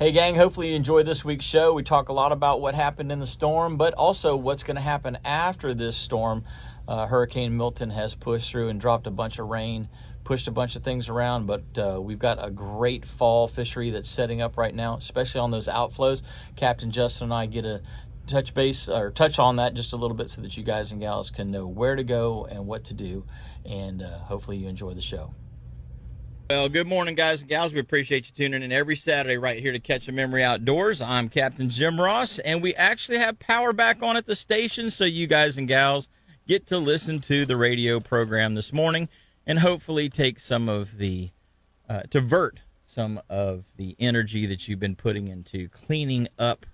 Hey gang, hopefully you enjoyed this week's show. We talk a lot about what happened in the storm, but also what's going to happen after this storm. Hurricane Milton has pushed through and dropped a bunch of rain, pushed a bunch of things around, but we've got a great fall fishery that's setting up right now, especially on those outflows. Captain Justin and I get a touch on that just a little bit so that you guys and gals can know where to go and what to do, and hopefully you enjoy the show. Well, good morning, guys and gals. We appreciate you tuning in every Saturday right here to Catch a Memory Outdoors. I'm Captain Jim Ross, and we actually have power back on at the station, so you guys and gals get to listen to the radio program this morning and hopefully take some of the, divert some of the energy that you've been putting into cleaning up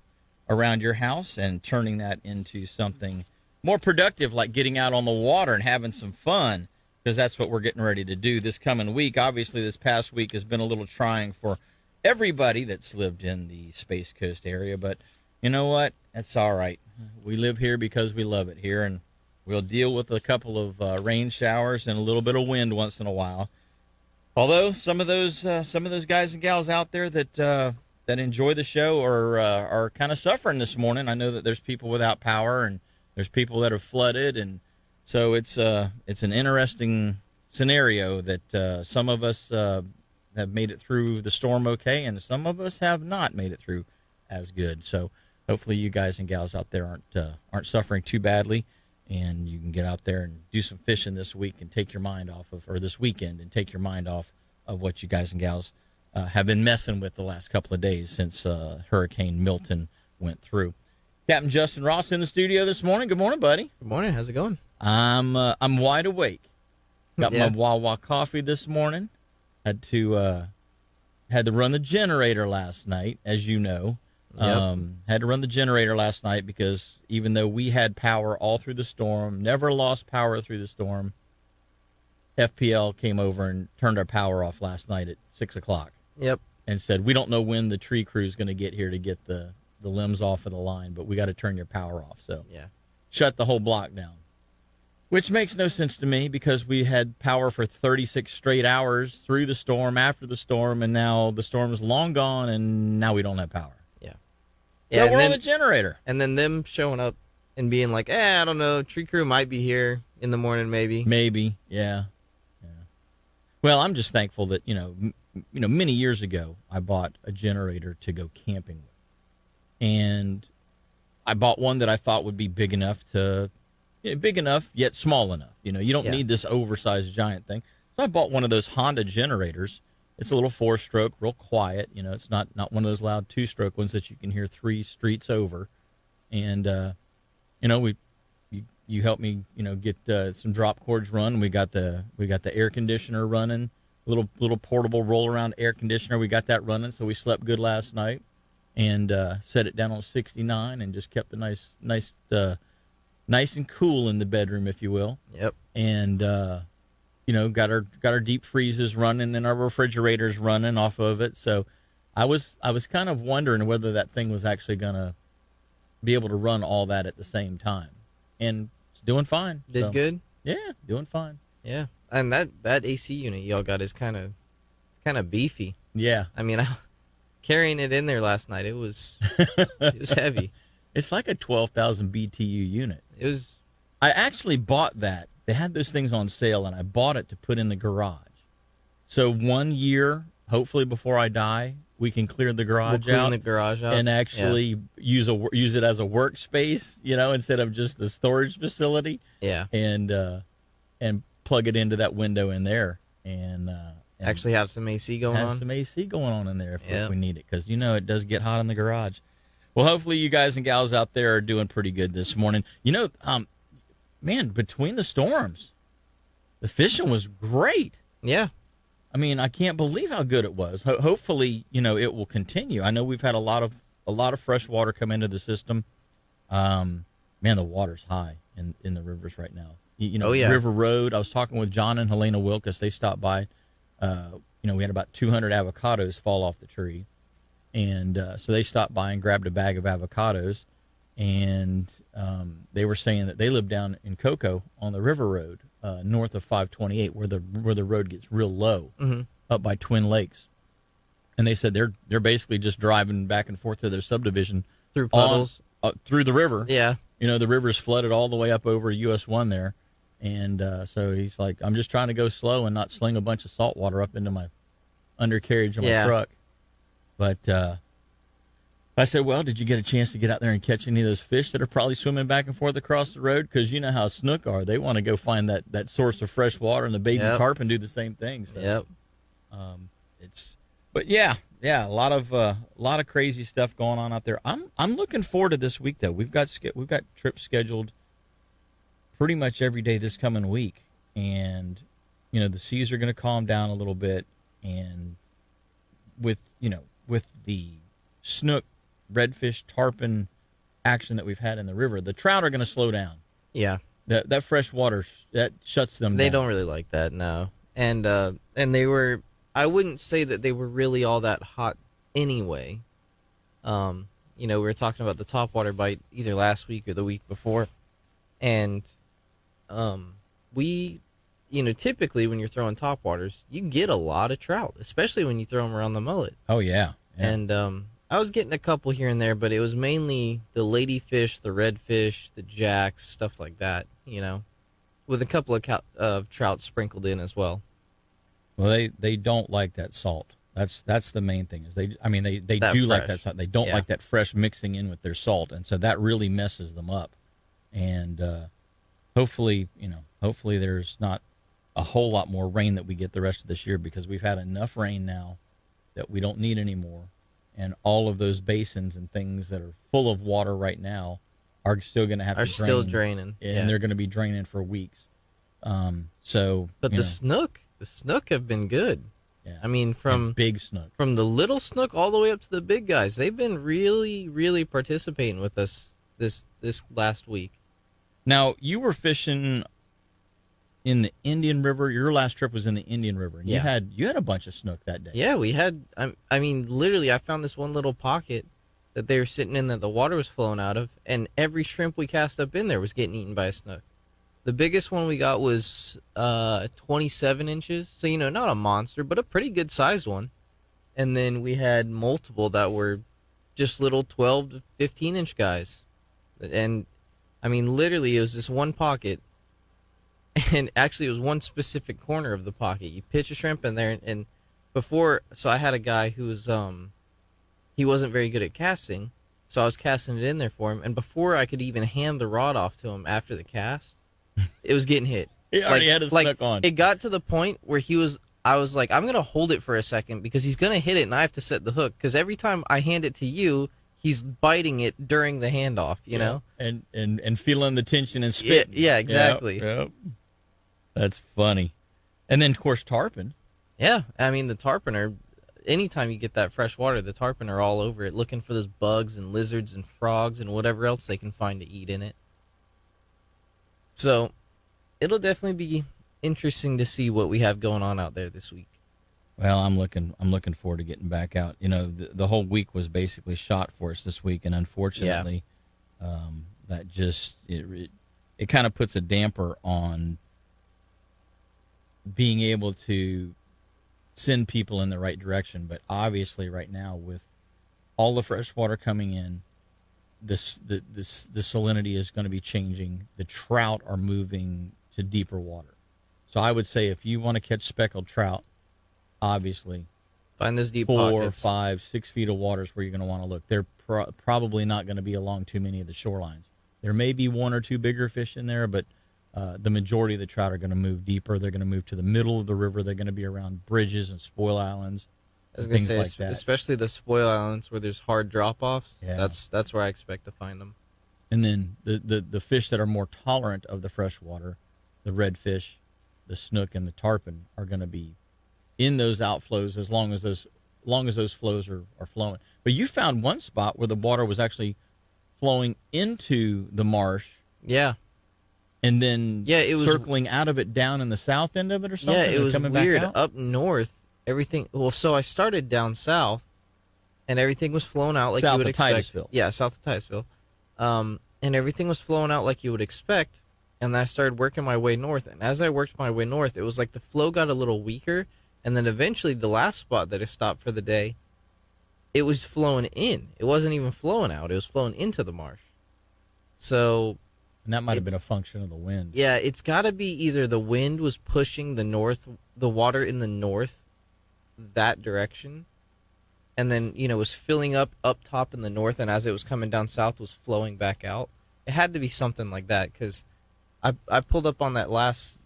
around your house and turning that into something more productive, like getting out on the water and having some fun. Because that's what we're getting ready to do this coming week. Obviously, this past week has been a little trying for everybody that's lived in the Space Coast area. But you know what? That's all right. We live here because we love it here, and we'll deal with a couple of rain showers and a little bit of wind once in a while. Although some of those guys and gals out there that enjoy the show are kind of suffering this morning. I know that there's people without power, and there's people that are flooded, and so it's an interesting scenario that some of us have made it through the storm okay, and some of us have not made it through as good. So hopefully you guys and gals out there aren't suffering too badly, and you can get out there and do some fishing this week and take your mind off of, or this weekend, and take your mind off of what you guys and gals have been messing with the last couple of days since Hurricane Milton went through. Captain Justin Ross in the studio this morning. Good morning, buddy. Good morning. How's it going? I'm wide awake. Got my Wawa coffee this morning. Had to run the generator last night, as you know. Yep. Had to run the generator last night because even though we had power all through the storm, never lost power through the storm, FPL came over and turned our power off last night at 6 o'clock. Yep. And said, we don't know when the tree crew is going to get here to get the limbs off of the line, but we got to turn your power off. So yeah, shut the whole block down. Which makes no sense to me because we had power for 36 straight hours through the storm, after the storm, and now the storm is long gone, and now we don't have power. Yeah. So we're on the generator. And then them showing up and being like, I don't know, tree crew might be here in the morning, maybe. Maybe, yeah. Well, I'm just thankful that, many years ago, I bought a generator to go camping with. And I bought one that I thought would be big enough yet small enough. You don't need this oversized giant thing. So I bought one of those Honda generators. It's a little 4-stroke, real quiet. It's not one of those loud 2-stroke ones that you can hear 3 streets over. And you helped me get some drop cords run. We got the air conditioner running, little portable roll around air conditioner. We got that running, so we slept good last night. And set it down on 69 and just kept the nice and cool in the bedroom, if you will. Yep. And got our deep freezes running and our refrigerators running off of it. So I was kind of wondering whether that thing was actually gonna be able to run all that at the same time. And it's doing fine. Did good? Yeah, doing fine. Yeah. And that AC unit y'all got is kind of beefy. Yeah. I mean, carrying it in there last night, it was heavy. It's like a 12,000 BTU unit. I actually bought that. They had those things on sale, and I bought it to put in the garage. So 1 year, hopefully before I die, we can clear the garage clean the garage out and actually use it as a workspace, instead of just a storage facility. Yeah. And plug it into that window in there and actually have some AC going on. Have some AC going on in there if we need it, because it does get hot in the garage. Well, hopefully you guys and gals out there are doing pretty good this morning. Man, between the storms, the fishing was great. Yeah. I mean, I can't believe how good it was. Hopefully, it will continue. I know we've had a lot of fresh water come into the system. Man, the water's high in the rivers right now. River Road. I was talking with John and Helena Wilkes. They stopped by. We had about 200 avocados fall off the tree. And so they stopped by and grabbed a bag of avocados. And they were saying that they live down in Cocoa on the River Road, north of 528, where the road gets real low, up by Twin Lakes. and they said they're basically just driving back and forth to their subdivision Through puddles. Through the river. Yeah. The river's flooded all the way up over US 1 there. And so he's like, I'm just trying to go slow and not sling a bunch of salt water up into my undercarriage of my truck. But I said, well, did you get a chance to get out there and catch any of those fish that are probably swimming back and forth across the road? Because you know how snook are. They want to go find that source of fresh water, and the baby tarpon do the same thing. So, but yeah, a lot of crazy stuff going on out there. I'm looking forward to this week though. We've got trips scheduled pretty much every day this coming week, and the seas are going to calm down a little bit, and with the snook, redfish, tarpon action that we've had in the river, the trout are going to slow down. Yeah, that fresh water that shuts them down. They don't really like that, no. And they were, I wouldn't say that they were really all that hot anyway. We were talking about the topwater bite either last week or the week before, and we, typically when you're throwing topwaters, you get a lot of trout, especially when you throw them around the mullet. Oh yeah. And I was getting a couple here and there, but it was mainly the ladyfish, the redfish, the jacks, stuff like that, with a couple of trout sprinkled in as well. Well, they don't like that salt. That's the main thing. Is they do like that salt. They don't like that fresh mixing in with their salt, and so that really messes them up. And hopefully there's not a whole lot more rain that we get the rest of this year, because we've had enough rain now that we don't need any more. And all of those basins and things that are full of water right now are still going to have to drain. Are still draining. And they're going to be draining for weeks. But the snook have been good. Yeah. I mean, from big snook, from the little snook all the way up to the big guys, they've been really, really participating with us this last week. Now, you were fishing in the Indian River. Your last trip was in the Indian River. And you had a bunch of snook that day. Yeah, we had. I mean, literally, I found this one little pocket that they were sitting in that the water was flowing out of, and every shrimp we cast up in there was getting eaten by a snook. The biggest one we got was 27 inches, so not a monster, but a pretty good sized one. And then we had multiple that were just little 12 to 15 inch guys. And I mean, literally, it was this one pocket. And actually, it was one specific corner of the pocket. You pitch a shrimp in there, and before, so I had a guy who was, he wasn't very good at casting, so I was casting it in there for him. And before I could even hand the rod off to him after the cast, it was getting hit. He already had his snook on. It got to the point where I was like, I'm gonna hold it for a second because he's gonna hit it, and I have to set the hook. Because every time I hand it to you, he's biting it during the handoff, you know, and feeling the tension and spitting. Yeah, exactly. Yep. That's funny. And then, of course, tarpon. Yeah, I mean, the tarpon are, anytime you get that fresh water, the tarpon are all over it, looking for those bugs and lizards and frogs and whatever else they can find to eat in it. So, it'll definitely be interesting to see what we have going on out there this week. Well, I'm looking forward to getting back out. The whole week was basically shot for us this week, and unfortunately, that just it kind of puts a damper on being able to send people in the right direction. But obviously, right now, with all the fresh water coming in, the salinity is going to be changing. The trout are moving to deeper water. So I would say if you want to catch speckled trout, obviously, find those deep 4, pockets. 5, 6 feet of water is where you're going to want to look. They're probably not going to be along too many of the shorelines. There may be 1 or 2 bigger fish in there, but the majority of the trout are going to move deeper. They're going to move to the middle of the river. They're going to be around bridges and spoil islands, things like that. Especially the spoil islands where there's hard drop-offs. Yeah. That's where I expect to find them. And then the fish that are more tolerant of the fresh water, the redfish, the snook, and the tarpon, are going to be in those outflows as long as those flows are flowing. But you found one spot where the water was actually flowing into the marsh. Yeah. And then it was circling out of it down in the south end of it or something? Yeah, it was coming weird. Back out? Up north, everything... Well, so I started down south, and everything was flowing out like you would expect. South of Titusville. Yeah, south of Titusville. And everything was flowing out like you would expect, and then I started working my way north. And as I worked my way north, it was like the flow got a little weaker, and then eventually the last spot that I stopped for the day, it was flowing in. It wasn't even flowing out. It was flowing into the marsh. So, And that might have been a function of the wind. yeah, it's got to be either the wind was pushing the water in the north that direction, and then, was filling up top in the north, and as it was coming down south was flowing back out. It had to be something like that, because I pulled up on that last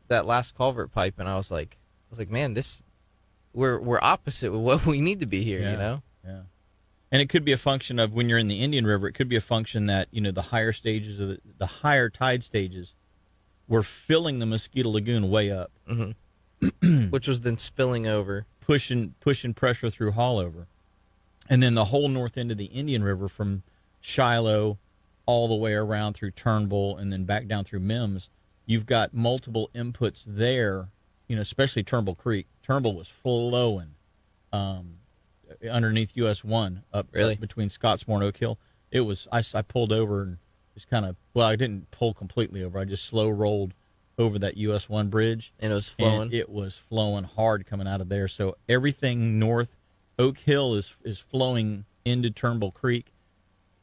culvert pipe, and I was like, man, we're opposite with what we need to be here, Yeah. And it could be a function of, when you're in the Indian River, it could be a function that, the higher stages of the higher tide stages were filling the Mosquito Lagoon way up. Mm-hmm. Which was then spilling over. Pushing pressure through Haulover. And then the whole north end of the Indian River, from Shiloh all the way around through Turnbull and then back down through Mims, you've got multiple inputs there, especially Turnbull Creek. Turnbull was flowing underneath US 1 up between Scottsmore and Oak Hill. It was, I pulled over and just kind of, I didn't pull completely over. I just slow rolled over that US 1 bridge. And it was flowing. And it was flowing hard coming out of there. So everything north, Oak Hill is flowing into Turnbull Creek,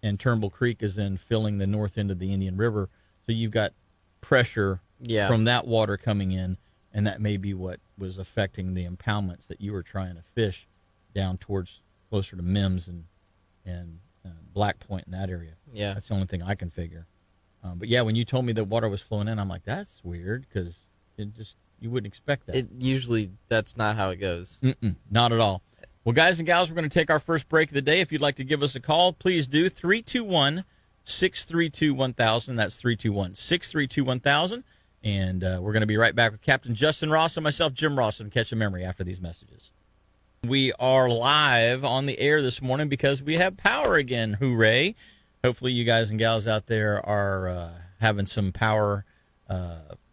and Turnbull Creek is then filling the north end of the Indian River. So you've got pressure from that water coming in, and that may be what was affecting the impoundments that you were trying to fish down towards closer to Mims and Black Point in that area. Yeah. That's the only thing I can figure. But yeah, when you told me that water was flowing in, I'm like, that's weird, because you wouldn't expect that. Usually that's not how it goes. Not at all. Well, guys and gals, we're going to take our first break of the day. If you'd like to give us a call, please do. 321-632-1000. That's 321-632-1000. And we're going to be right back with Captain Justin Ross and myself, Jim Ross, and Catch a Memory after these messages. We are live on the air this morning because we have power again. Hooray. Hopefully you guys and gals out there are having some power,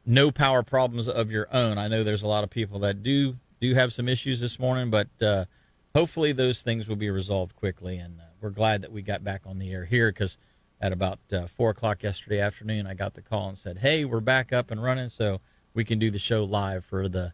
no power problems of your own. I know there's a lot of people that do have some issues this morning, but hopefully those things will be resolved quickly. And we're glad that we got back on the air here, because at about 4 o'clock yesterday afternoon, I got the call and said, hey, we're back up and running, so we can do the show live for the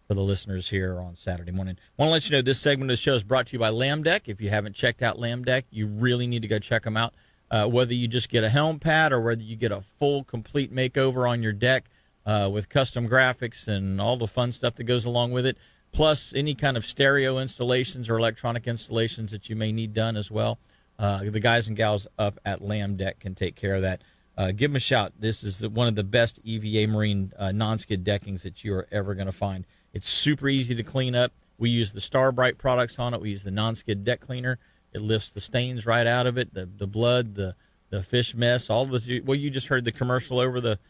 listeners here on Saturday morning. I want to let you know this segment of the show is brought to you by Lamb Deck. If you haven't checked out Lamb Deck, you really need to go check them out. Whether you just get a helm pad or whether you get a full, complete makeover on your deck with custom graphics and all the fun stuff that goes along with it, plus any kind of stereo installations or electronic installations that you may need done as well, the guys and gals up at Lamb Deck can take care of that. Give them a shout. This is one of the best EVA Marine non-skid deckings that you are ever going to find. It's super easy to clean up. We use the Starbright products on it. We use the non-skid deck cleaner. It lifts the stains right out of it, the blood, the fish mess, all this. Well, you just heard the commercial over the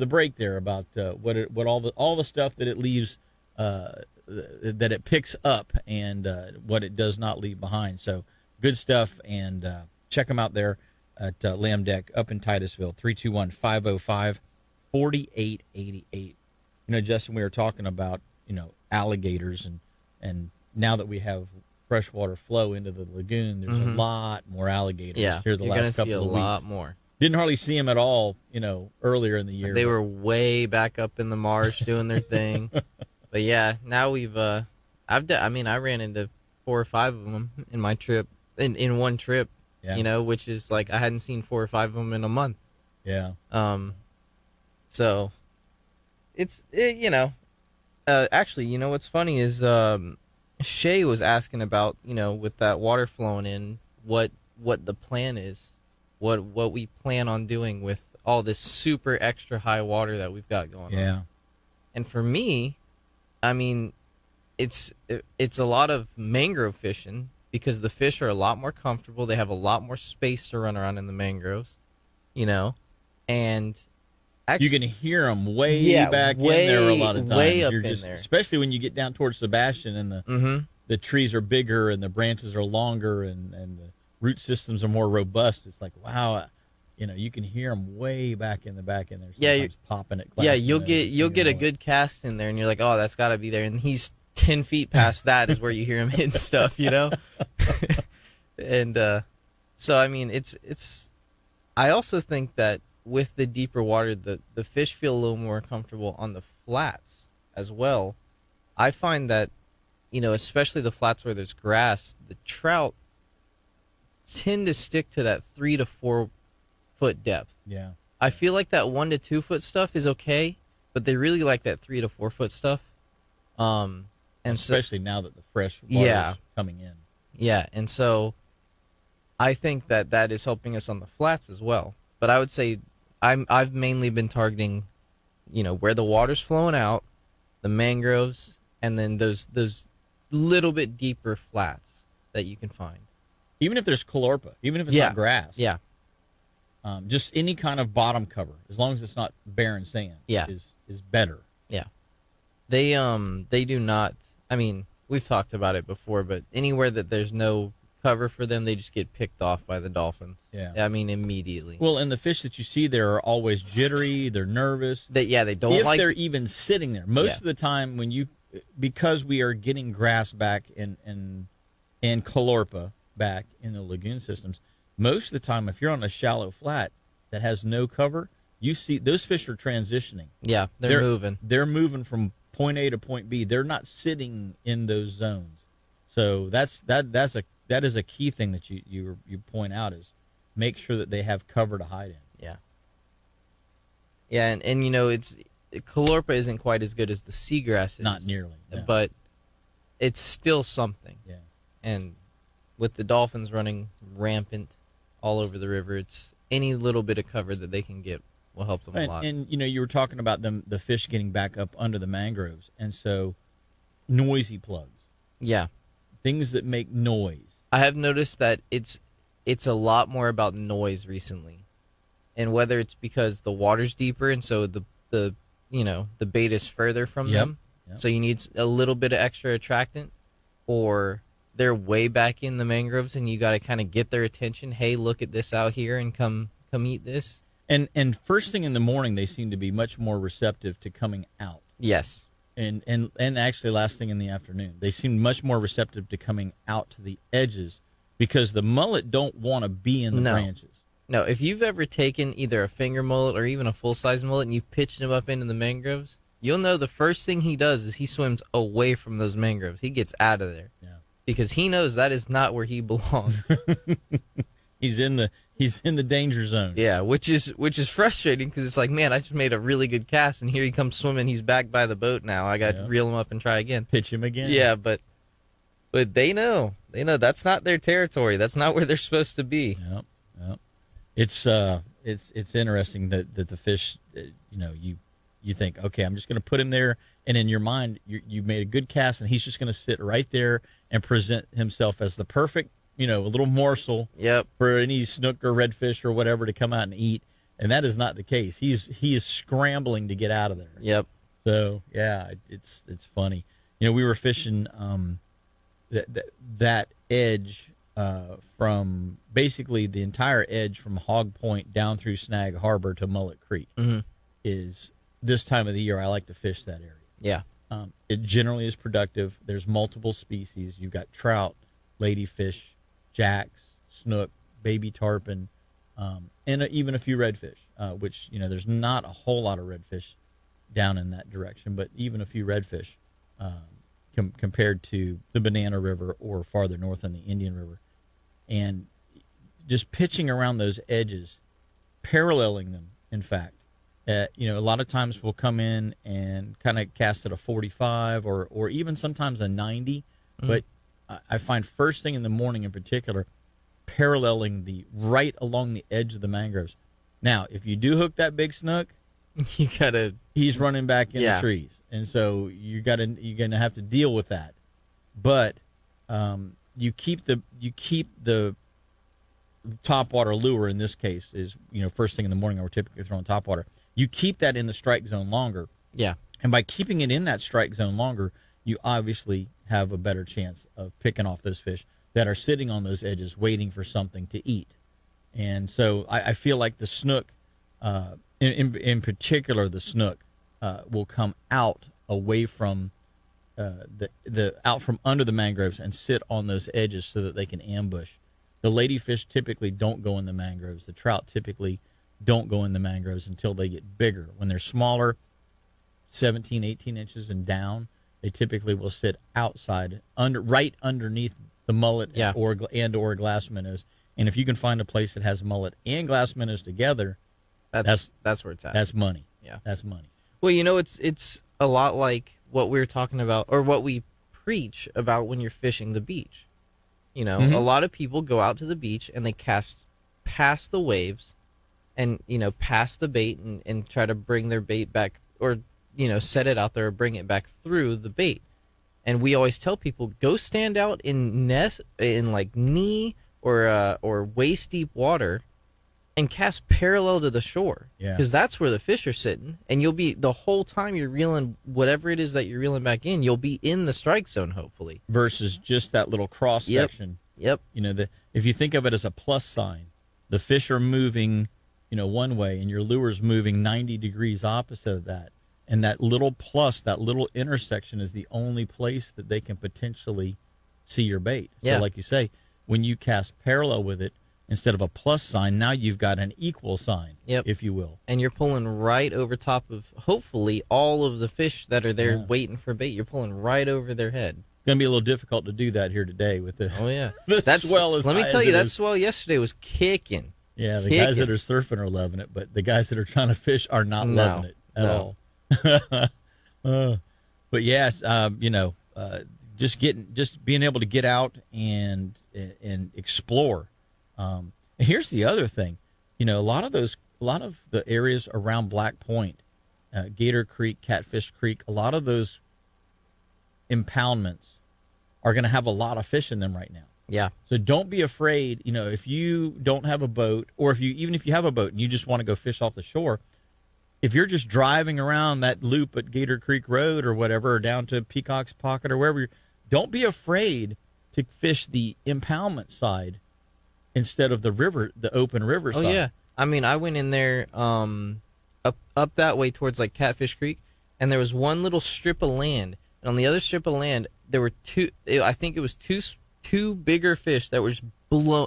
break there about what all the stuff that it leaves, that it picks up, and what it does not leave behind. So good stuff, and check them out there at Lamb Deck up in Titusville. 321-505-4888. Justin, we were talking about alligators, and now that we have freshwater flow into the lagoon, there's a lot more alligators here the last couple of weeks. A lot more. Didn't hardly see them at all, earlier in the year. They were way back up in the marsh doing their thing. But yeah, now we've I ran into 4 or 5 of them in my trip, in one trip, which is like I hadn't seen 4 or 5 of them in a month. Yeah. So it's actually, what's funny is Shay was asking about, with that water flowing in, what the plan is, what we plan on doing with all this super extra high water that we've got going on. Yeah. And for me, I mean, it's a lot of mangrove fishing, because the fish are a lot more comfortable. They have a lot more space to run around in the mangroves, and actually, you can hear them way back in there a lot of times. Way up in there. Especially when you get down towards Sebastian and the trees are bigger and the branches are longer and the root systems are more robust. It's like, wow, you can hear them way back in there. Sometimes popping at glass. Yeah, you'll get a good cast in there, and you're like, oh, that's got to be there. And he's 10 feet past that is where you hear him hitting stuff, And so I mean, it's. I also think that with the deeper water, the fish feel a little more comfortable on the flats as well. I find that, especially the flats where there's grass, the trout tend to stick to that 3 to 4 foot depth. Yeah. I feel like that 1 to 2 foot stuff is okay, but they really like that 3 to 4 foot stuff. And especially now that the fresh water Yeah. is coming in. Yeah, and so I think that is helping us on the flats as well. But I would say I've mainly been targeting, where the water's flowing out, the mangroves, and then those little bit deeper flats that you can find. Even if there's calorpa, even if it's not grass. Yeah. Just any kind of bottom cover, as long as it's not barren sand, is better. Yeah. They do not, I mean, we've talked about it before, but anywhere that there's no cover for them, they just get picked off by the dolphins. Yeah. I mean, immediately. Well, and the fish that you see there are always jittery, they're nervous. They don't if like... they're even sitting there. Most of the time because we are getting grass back and calorpa back in the lagoon systems, most of the time if you're on a shallow flat that has no cover, you see those fish are transitioning. Yeah, they're moving. They're moving from point A to point B. They're not sitting in those zones. So that is a key thing that you point out, is make sure that they have cover to hide in. Yeah. Yeah, and it's calorpa isn't quite as good as the seagrass is. Not nearly. No. But it's still something. Yeah. And with the dolphins running rampant all over the river, it's any little bit of cover that they can get will help them a lot. And you were talking about the fish getting back up under the mangroves, and so noisy plugs. Yeah. Things that make noise. I have noticed that it's a lot more about noise recently. And whether it's because the water's deeper and so the bait is further from them, so you need a little bit of extra attractant, or they're way back in the mangroves and you got to kind of get their attention. Hey, look at this out here and come eat this. And first thing in the morning, they seem to be much more receptive to coming out. Yes. And actually last thing in the afternoon, they seem much more receptive to coming out to the edges, because the mullet don't want to be in the branches. No, if you've ever taken either a finger mullet or even a full-size mullet and you've pitched him up into the mangroves, you'll know the first thing he does is he swims away from those mangroves. He gets out of there. Yeah. Because he knows that is not where he belongs. He's in the danger zone. Yeah, which is frustrating, because it's like, man, I just made a really good cast and here he comes swimming. He's back by the boat now. I got to reel him up and try again. Pitch him again. Yeah, but they know. They know that's not their territory. That's not where they're supposed to be. Yep. It's interesting that the fish, you think, okay, I'm just going to put him there, and in your mind, you made a good cast, and he's just going to sit right there and present himself as the perfect, a little morsel for any snook or redfish or whatever to come out and eat, and that is not the case. He is scrambling to get out of there. Yep. So yeah, it's funny. We were fishing that edge. From basically the entire edge from Hog Point down through Snag Harbor to Mullet Creek is this time of the year. I like to fish that area. Yeah. It generally is productive. There's multiple species. You've got trout, ladyfish, jacks, snook, baby tarpon, and even a few redfish, which, there's not a whole lot of redfish down in that direction, but even a few redfish compared to the Banana River or farther north on the Indian River. And just pitching around those edges, paralleling them, in fact. A lot of times we'll come in and kind of cast at a 45 or even sometimes a 90. But I find first thing in the morning in particular, paralleling right along the edge of the mangroves. Now, if you do hook that big snook, he's running back in the trees. And so you're going to have to deal with that. But you keep the topwater lure, in this case is, first thing in the morning, we're typically throwing topwater. You keep that in the strike zone longer. Yeah. And by keeping it in that strike zone longer, you obviously have a better chance of picking off those fish that are sitting on those edges waiting for something to eat. And so I feel like the snook, in particular the snook, will come out away from out from under the mangroves and sit on those edges so that they can ambush. The ladyfish typically don't go in the mangroves. The trout typically don't go in the mangroves until they get bigger. When they're smaller, 17, 18 inches and down, they typically will sit outside, right underneath the mullet or glass minnows, And if you can find a place that has mullet and glass minnows together, That's where it's at. that's money. Yeah. That's money. Well, it's a lot like what we were talking about, or what we preach about when you're fishing the beach. A lot of people go out to the beach and they cast past the waves and, past the bait and try to bring their bait back, or, set it out there or bring it back through the bait. And we always tell people, go stand out in like knee or waist deep water and cast parallel to the shore. Yeah. Because that's where the fish are sitting. And you'll be, the whole time you're reeling whatever it is that you're reeling back in, you'll be in the strike zone, hopefully. Versus just that little cross section. Yep. If you think of it as a plus sign, the fish are moving, one way, and your lure's moving 90 degrees opposite of that. And that little plus, that little intersection is the only place that they can potentially see your bait. So like you say, when you cast parallel with it, instead of a plus sign, now you've got an equal sign, if you will. And you're pulling right over top of, hopefully, all of the fish that are there waiting for bait. You're pulling right over their head. It's going to be a little difficult to do that here today with the swell. Let me tell you, that swell yesterday was kicking. Yeah, the guys that are surfing are loving it, but the guys that are trying to fish are not loving it at all. But yes, just being able to get out and explore. And here's the other thing, a lot of the areas around Black Point, Gator Creek, Catfish Creek, a lot of those impoundments are going to have a lot of fish in them right now. Yeah. So don't be afraid. If you don't have a boat, or even if you have a boat and you just want to go fish off the shore, if you're just driving around that loop at Gator Creek Road or whatever, or down to Peacock's Pocket or wherever, don't be afraid to fish the impoundment side instead of the open river side. Oh, yeah. I mean, I went in there up that way towards, like, Catfish Creek, and there was one little strip of land. And on the other strip of land, there were two bigger fish that were just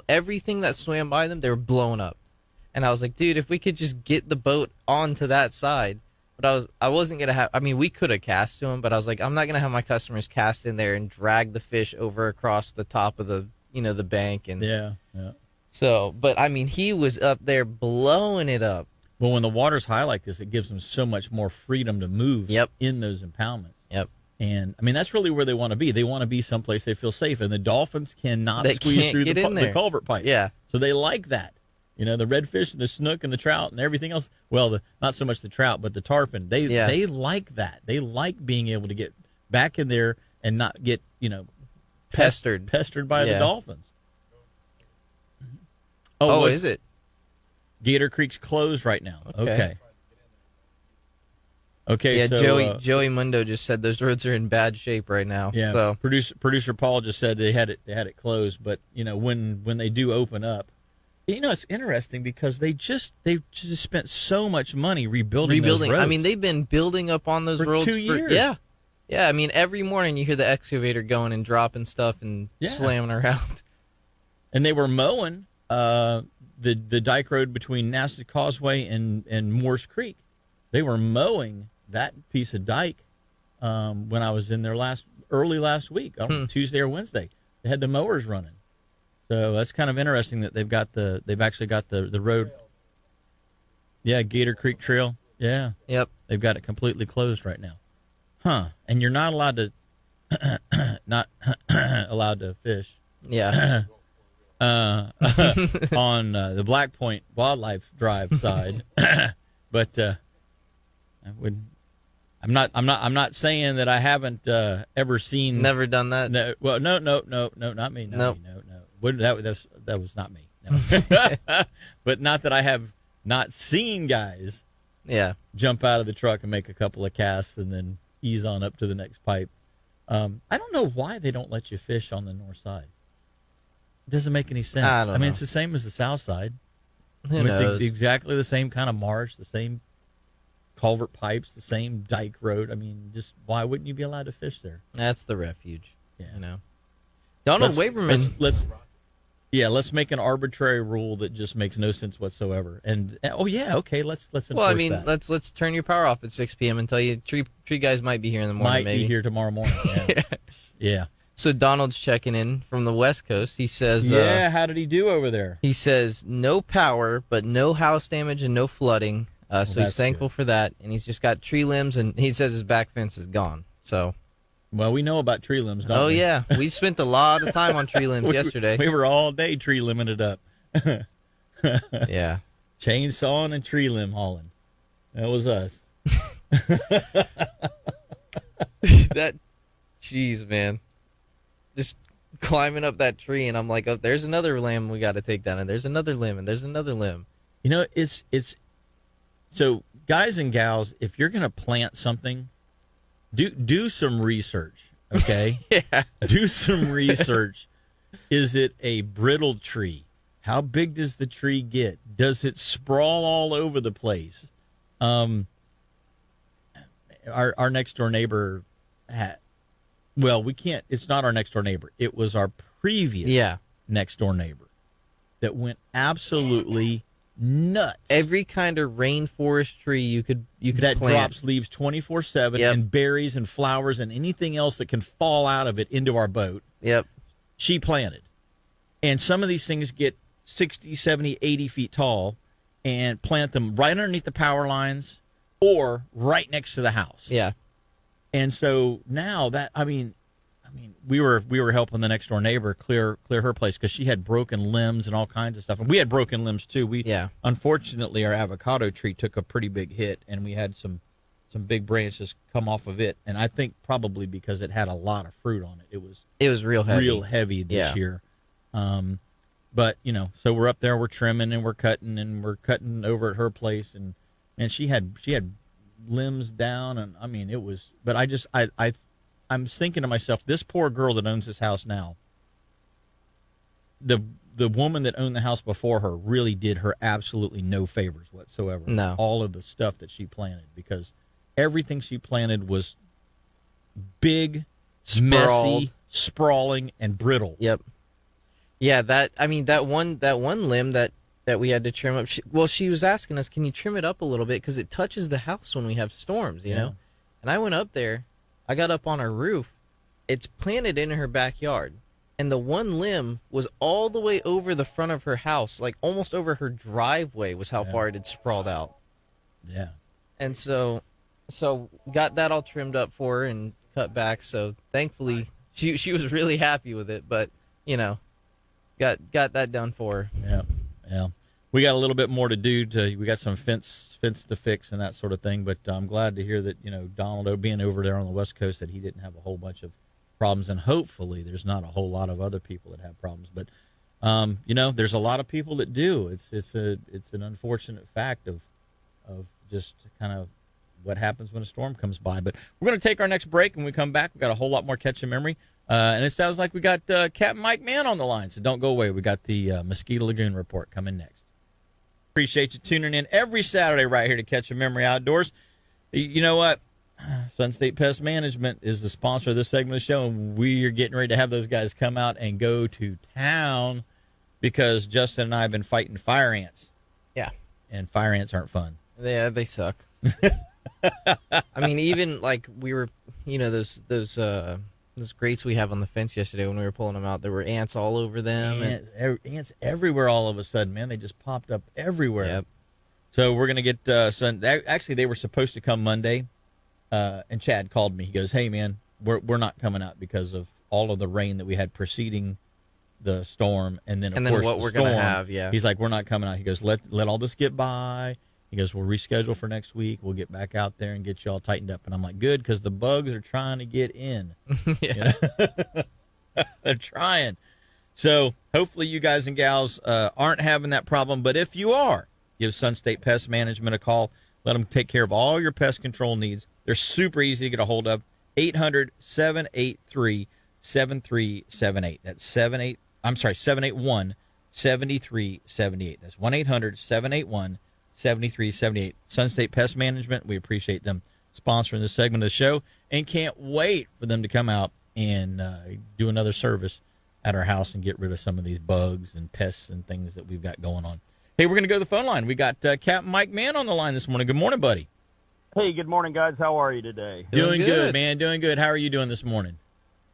everything that swam by them, they were blown up. And I was like, dude, if we could just get the boat onto that side. But I wasn't going to have, we could have cast to them, but I was like, I'm not going to have my customers cast in there and drag the fish over across the top of the, the bank. And yeah. So, but he was up there blowing it up. Well, when the water's high like this, it gives them so much more freedom to move in those impoundments. Yep. And that's really where they want to be. They want to be someplace they feel safe. And the dolphins cannot squeeze through the culvert pipe. Yeah. So they like that. The redfish and the snook and the trout and everything else. Well, not so much the trout, but the tarpon. They like that. They like being able to get back in there and not get, pestered by the dolphins. Oh, is it? Gator Creek's closed right now. Okay. Yeah, so, Joey Mundo just said those roads are in bad shape right now. Yeah. So producer Paul just said they had it closed, but when they do open up, it's interesting because they just spent so much money rebuilding those roads. They've been building up on those roads for 2 years. Yeah. Every morning you hear the excavator going and dropping stuff and slamming around. And they were mowing the dike road between Nassau Causeway and Moores Creek. They were mowing that piece of dike when I was in there early last week, I don't know, Tuesday or Wednesday. They had the mowers running. So that's kind of interesting that they've actually got the road. Yeah, Gator Creek Trail. Yeah. Yep. They've got it completely closed right now. Huh. And you're not allowed to fish. Yeah. On the Black Point Wildlife Drive side. But I'm not saying that I haven't ever seen. Never done that. No, well, no, not me. No. That was not me. No. But not that I have not seen guys. Yeah. Jump out of the truck and make a couple of casts and then ease on up to the next pipe. I don't know why they don't let you fish on the north side. It doesn't make any sense. I don't know. It's the same as the south side. Who knows? It's exactly the same kind of marsh, the same culvert pipes, the same dike road. Just why wouldn't you be allowed to fish there? That's the refuge. Yeah. Donald Waberman. Let's make an arbitrary rule that just makes no sense whatsoever. And let's enforce that. Let's turn your power off at 6 p.m. and tell you tree guys might be here in the morning. Be here tomorrow morning. Yeah. Yeah. So Donald's checking in from the West Coast. He says, Yeah, how did he do over there? He says no power, but no house damage and no flooding. So he's thankful for that, and he's just got tree limbs, and he says his back fence is gone. So, well, we know about tree limbs, don't we? Oh yeah, we spent a lot of time on tree limbs yesterday. We were all day tree limbing it up. Yeah, chainsawing and tree limb hauling. That was us. That, jeez, man, just climbing up that tree, and I'm like, oh, there's another limb we got to take down, and there's another limb, and there's another limb. You know, it's so guys and gals, if you're going to plant something, do some research, okay? Yeah. Do some research. Is it a brittle tree? How big does the tree get? Does it sprawl all over the place? Our next door neighbor we can't, it's not our next door neighbor. It was our previous next door neighbor that went absolutely nuts. Every kind of rainforest tree you could that plant. Drops leaves 24/7 and berries and flowers and anything else that can fall out of it into our boat. Yep. She planted. And some of these things get 60, 70, 80 feet tall, and plant them right underneath the power lines or right next to the house. Yeah. And so now that, I mean, we were helping the next door neighbor clear her place because she had broken limbs and all kinds of stuff, and we had broken limbs too. Unfortunately, our avocado tree took a pretty big hit, and we had some big branches come off of it. And I think probably because it had a lot of fruit on it, it was real heavy this year. But so we're up there, we're trimming and we're cutting over at her place, and she had limbs down, and I mean it was. But I'm thinking to myself, this poor girl that owns this house now, the woman that owned the house before her really did her absolutely no favors whatsoever. No. All of the stuff that she planted, because everything she planted was big, messy, sprawling, and brittle. Yep. Yeah, that one limb that we had to trim up. She was asking us, can you trim it up a little bit because it touches the house when we have storms, you know? And I went up there. I got up on her roof. It's planted in her backyard, and the one limb was all the way over the front of her house, like almost over her driveway was how far it had sprawled out. Yeah. And so got that all trimmed up for her and cut back. So thankfully she was really happy with it, but got that done for her. Yeah. We got a little bit more to do. We got some fence to fix and that sort of thing. But I'm glad to hear that Donald, being over there on the West Coast, that he didn't have a whole bunch of problems, and hopefully there's not a whole lot of other people that have problems. But there's a lot of people that do. It's an unfortunate fact of just kind of what happens when a storm comes by. But we're going to take our next break. When we come back, we've got a whole lot more Catch a Memory. And it sounds like we got Captain Mike Mann on the line, so don't go away. We got the Mosquito Lagoon report coming next. Appreciate you tuning in every Saturday right here to Catch a Memory Outdoors. You know what? Sun State Pest Management is the sponsor of this segment of the show, and we are getting ready to have those guys come out and go to town because Justin and I have been fighting fire ants. Yeah. And fire ants aren't fun. Yeah, they suck. I mean, even like we were, those grates we have on the fence yesterday when we were pulling them out, there were ants all over them. Ants everywhere all of a sudden, man. They just popped up everywhere. Yep. So we're going to get actually, they were supposed to come Monday, and Chad called me. He goes, hey, man, we're not coming out because of all of the rain that we had preceding the storm. And then, of course, what we're going to have, He's like, we're not coming out. He goes, let all this get by. He goes, we'll reschedule for next week. We'll get back out there and get you all tightened up. And I'm like, good, because the bugs are trying to get in. Yeah. They're trying. So hopefully you guys and gals aren't having that problem. But if you are, give Sun State Pest Management a call. Let them take care of all your pest control needs. They're super easy to get a hold of. 800-783-7378. That's 781-7378. That's 1-800-781-7378. 7378. Sun State Pest Management, we appreciate them sponsoring this segment of the show and can't wait for them to come out and do another service at our house and get rid of some of these bugs and pests and things that we've got going on. Hey, we're going to go to the phone line. We got Captain Mike Mann on the line this morning. Good morning, buddy. Hey, good morning, guys. How are you today? Doing good, man. Doing good. How are you doing this morning?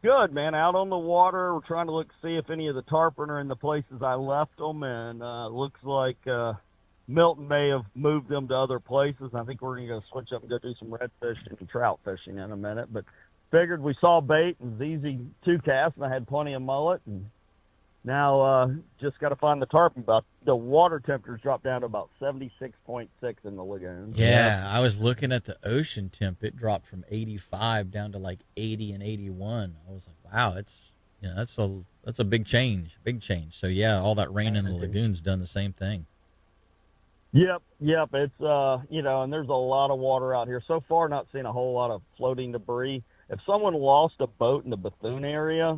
Good, man. Out on the water. We're trying to look see if any of the tarpon are in the places I left them, and looks like Milton may have moved them to other places. I think we're going to go switch up and go do some redfish and trout fishing in a minute. But figured we saw bait and it was easy 2 casts, and I had plenty of mullet. And now just got to find the tarpon. About the water temperatures dropped down to about 76.6 in the lagoon. Yeah, I was looking at the ocean temp. It dropped from 85 down to like 80 and 81. I was like, wow, that's a big change, So yeah, all that rain in the lagoon's done the same thing. Yep. It's and there's a lot of water out here. So far, not seeing a whole lot of floating debris. If someone lost a boat in the Bethune area,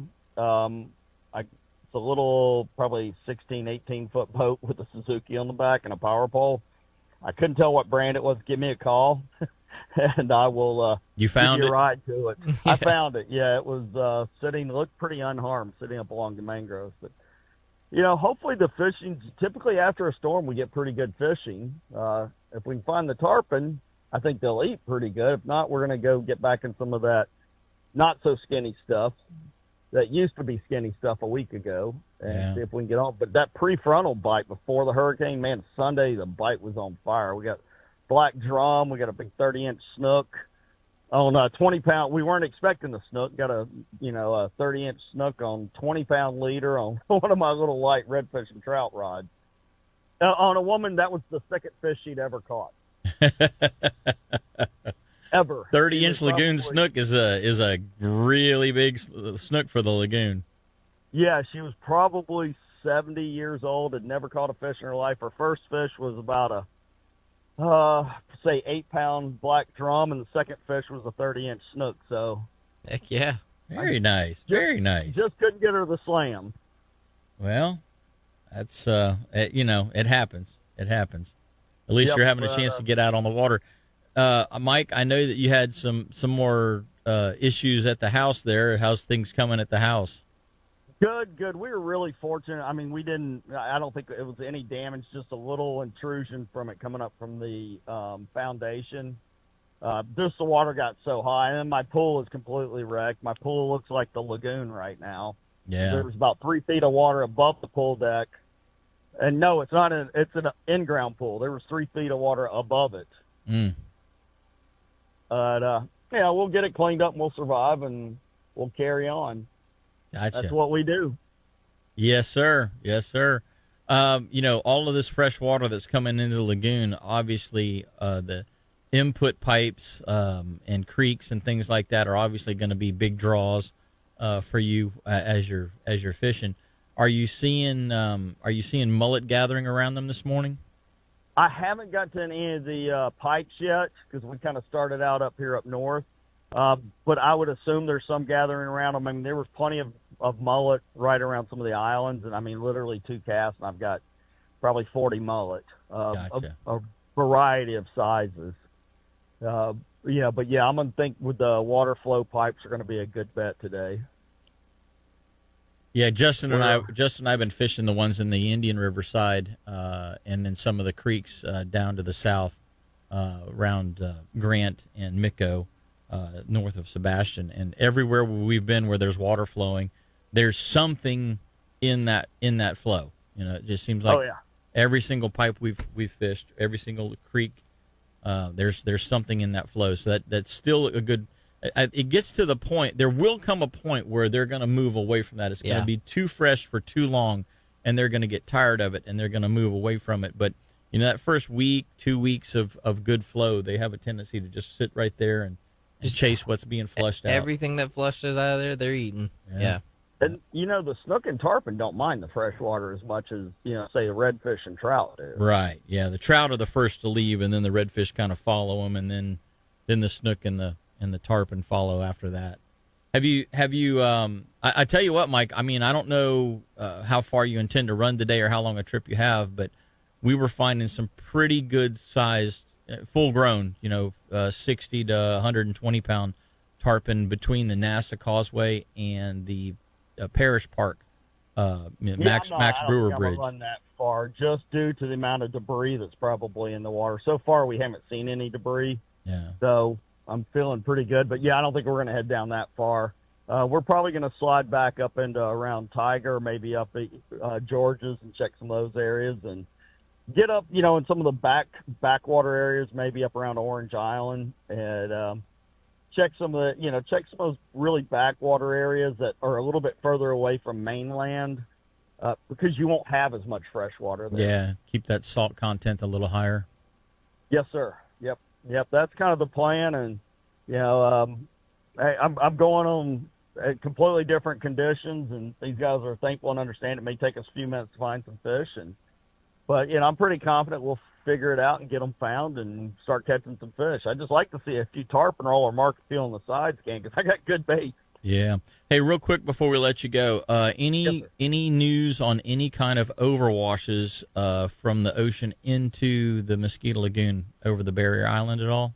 it's a little, probably 16, 18-foot boat with a Suzuki on the back and a power pole. I couldn't tell what brand it was. Give me a call, and I will you found give you it? a ride to it. Yeah. I found it. Yeah, it was looked pretty unharmed, sitting up along the mangroves. But, hopefully the fishing, typically after a storm, we get pretty good fishing. If we can find the tarpon, I think they'll eat pretty good. If not, we're going to go get back in some of that not-so-skinny stuff that used to be skinny stuff a week ago, and see if we can get on. But that prefrontal bite before the hurricane, man, Sunday the bite was on fire. We got black drum. We got a big 30-inch snook on a 20-pound. We weren't expecting the snook. Got a 30-inch snook on 20-pound leader on one of my little light redfish and trout rods. On a woman, that was the second fish she'd ever caught. Ever. 30-inch lagoon snook is a really big snook for the lagoon. Yeah, she was probably 70 years old, had never caught a fish in her life. Her first fish was about a, say, 8-pound black drum, and the second fish was a 30-inch snook. So, Heck yeah. Very nice. Very nice. Just couldn't get her to slam. Well, that's, it happens. It happens. At least you're having a chance to get out on the water. Mike, I know that you had some more issues at the house there. How's things coming at the house? Good. We were really fortunate. I mean, I don't think it was any damage, just a little intrusion from it coming up from the foundation. Just the water got so high, and then my pool is completely wrecked. My pool looks like the lagoon right now. Yeah. There was about 3 feet of water above the pool deck. And no, it's not it's an in-ground pool. There was 3 feet of water above it. But, we'll get it cleaned up and we'll survive and we'll carry on. Gotcha. That's what we do. Yes, sir. All of this fresh water that's coming into the lagoon, obviously, the input pipes and creeks and things like that are obviously going to be big draws for you as you're fishing. Are you seeing mullet gathering around them this morning? I haven't got to any of the pipes yet because we kind of started out up here up north. But I would assume there's some gathering around them. I mean, there was plenty of mullet right around some of the islands, and I mean, literally 2 casts, and I've got probably 40 mullet, Gotcha. a variety of sizes. I'm going to think with the water flow pipes are going to be a good bet today. Yeah, Justin and I have been fishing the ones in the Indian River side, and then some of the creeks down to the south, around Grant and Micco, north of Sebastian, and everywhere we've been where there's water flowing, there's something in that flow. It just seems like every single pipe we've fished, every single creek, there's something in that flow. So that's still a good. It gets to the point. There will come a point where they're going to move away from that. It's going to be too fresh for too long, and they're going to get tired of it, and they're going to move away from it. But that first week, 2 weeks of good flow, they have a tendency to just sit right there and just chase what's being flushed out. Everything that flushes out of there, they're eating. Yeah. And the snook and tarpon don't mind the fresh water as much as say the redfish and trout do. Right. Yeah. The trout are the first to leave, and then the redfish kind of follow them, and then the snook and the tarpon follow after that. Have you I tell you what, Mike, I mean, I don't know how far you intend to run today or how long a trip you have, but we were finding some pretty good sized, full grown, 60 to 120 pound tarpon between the NASA Causeway and the Parish Park, Max Brewer Bridge. Run that far just due to the amount of debris that's probably in the water. So far, we haven't seen any debris. Yeah. So I'm feeling pretty good, but I don't think we're going to head down that far. we're probably going to slide back up into around Tiger, maybe up at George's and check some of those areas and get up, in some of the backwater areas, maybe up around Orange Island and check some of those really backwater areas that are a little bit further away from mainland because you won't have as much fresh water there. Yeah, keep that salt content a little higher. Yes, sir. Yep. That's kind of the plan, and I'm going on completely different conditions, and these guys are thankful and understand it may take us a few minutes to find some fish, but I'm pretty confident we'll figure it out and get them found and start catching some fish. I just like to see a few tarpon roll or mark feel on the sides again because I got good bait. Yeah. Hey, real quick before we let you go, any news on any kind of overwashes from the ocean into the Mosquito Lagoon over the barrier island at all?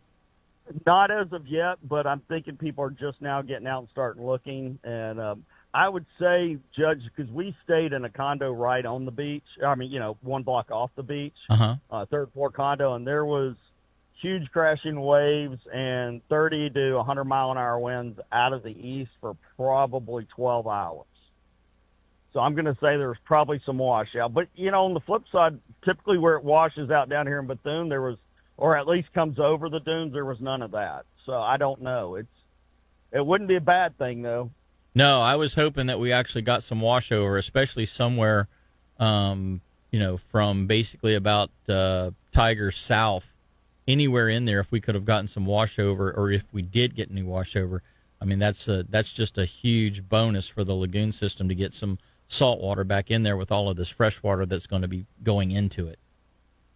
Not as of yet, but I'm thinking people are just now getting out and starting looking. And I would say, Judge, because we stayed in a condo right on the beach. I mean, one block off the beach, third floor condo, and there was huge crashing waves and 30 to 100 mile an hour winds out of the east for probably 12 hours. So I'm going to say there's probably some washout. But, on the flip side, typically where it washes out down here in Bethune, there was, or at least comes over the dunes, there was none of that. So I don't know. It wouldn't be a bad thing, though. No, I was hoping that we actually got some washover, especially somewhere, from basically about Tiger south. Anywhere in there, if we could have gotten some washover, or if we did get any washover, I mean that's just a huge bonus for the lagoon system to get some salt water back in there with all of this fresh water that's going to be going into it.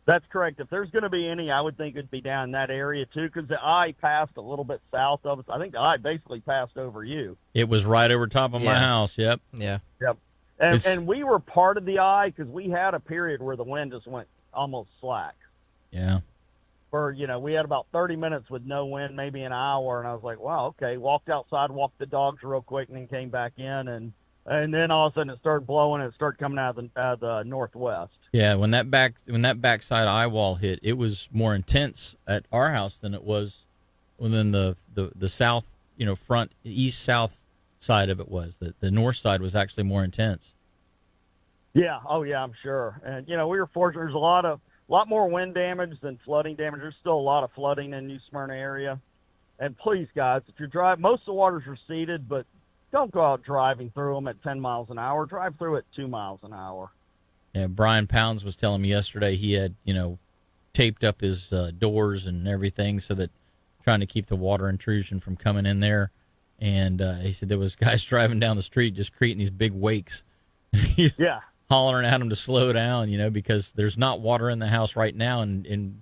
That's correct. If there's going to be any, I would think it'd be down in that area too, because the eye passed a little bit south of us. I think the eye basically passed over you. It was right over top of my house. Yep. Yeah. Yep. And we were part of the eye because we had a period where the wind just went almost slack. Yeah. We had about 30 minutes with no wind, maybe an hour, and I was like, wow, okay. Walked outside, walked the dogs real quick, and then came back in, and then all of a sudden it started blowing, and it started coming out of the northwest. Yeah, when that backside eye wall hit, it was more intense at our house than it was within the south, front east south side of it was. The north side was actually more intense. Yeah, oh yeah, I'm sure. And we were fortunate. There's a lot more wind damage than flooding damage. There's still a lot of flooding in New Smyrna area. And please, guys, if you're driving, most of the water's receded, but don't go out driving through them at 10 miles an hour. Drive through at 2 miles an hour. Yeah, Brian Pounds was telling me yesterday he had, taped up his doors and everything so that trying to keep the water intrusion from coming in there. And he said there was guys driving down the street just creating these big wakes. Yeah. Hollering at them to slow down, because there's not water in the house right now, and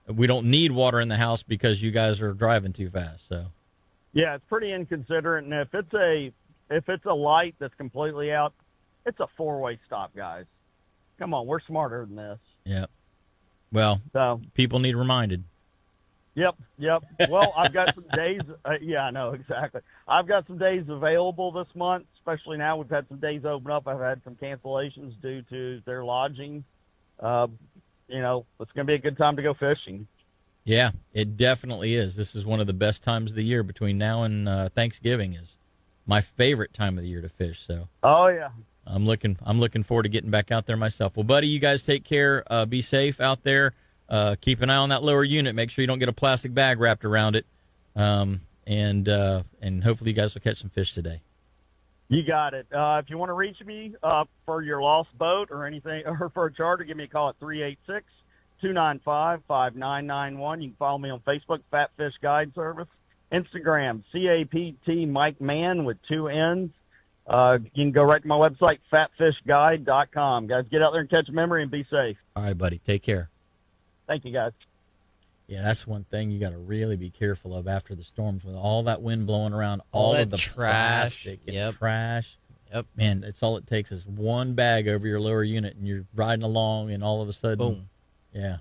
we don't need water in the house because you guys are driving too fast. So, yeah, it's pretty inconsiderate. And if it's a light that's completely out, it's a 4-way stop, guys. Come on, we're smarter than this. Yeah. Well, people need reminded. Yep. Well, I've got some days. Yeah, I know, exactly. I've got some days available this month, especially now. We've had some days open up. I've had some cancellations due to their lodging. It's going to be a good time to go fishing. Yeah, it definitely is. This is one of the best times of the year. Between now and Thanksgiving is my favorite time of the year to fish. So. Oh, yeah. I'm looking forward to getting back out there myself. Well, buddy, you guys take care. Be safe out there. Keep an eye on that lower unit. Make sure you don't get a plastic bag wrapped around it. And hopefully you guys will catch some fish today. You got it. If you want to reach me for your lost boat or anything, or for a charter, give me a call at 386-295-5991. You can follow me on Facebook, Fat Fish Guide Service, Instagram, CAPT Mike Mann with 2 N's. You can go right to my website, fatfishguide.com. Guys, get out there and catch a memory and be safe. All right, buddy. Take care. Thank you, guys. Yeah, that's one thing you got to really be careful of after the storms with all that wind blowing around, all of the plastic and trash. Yep. Man, it's all it takes is one bag over your lower unit, and you're riding along, and all of a sudden, boom. Yeah,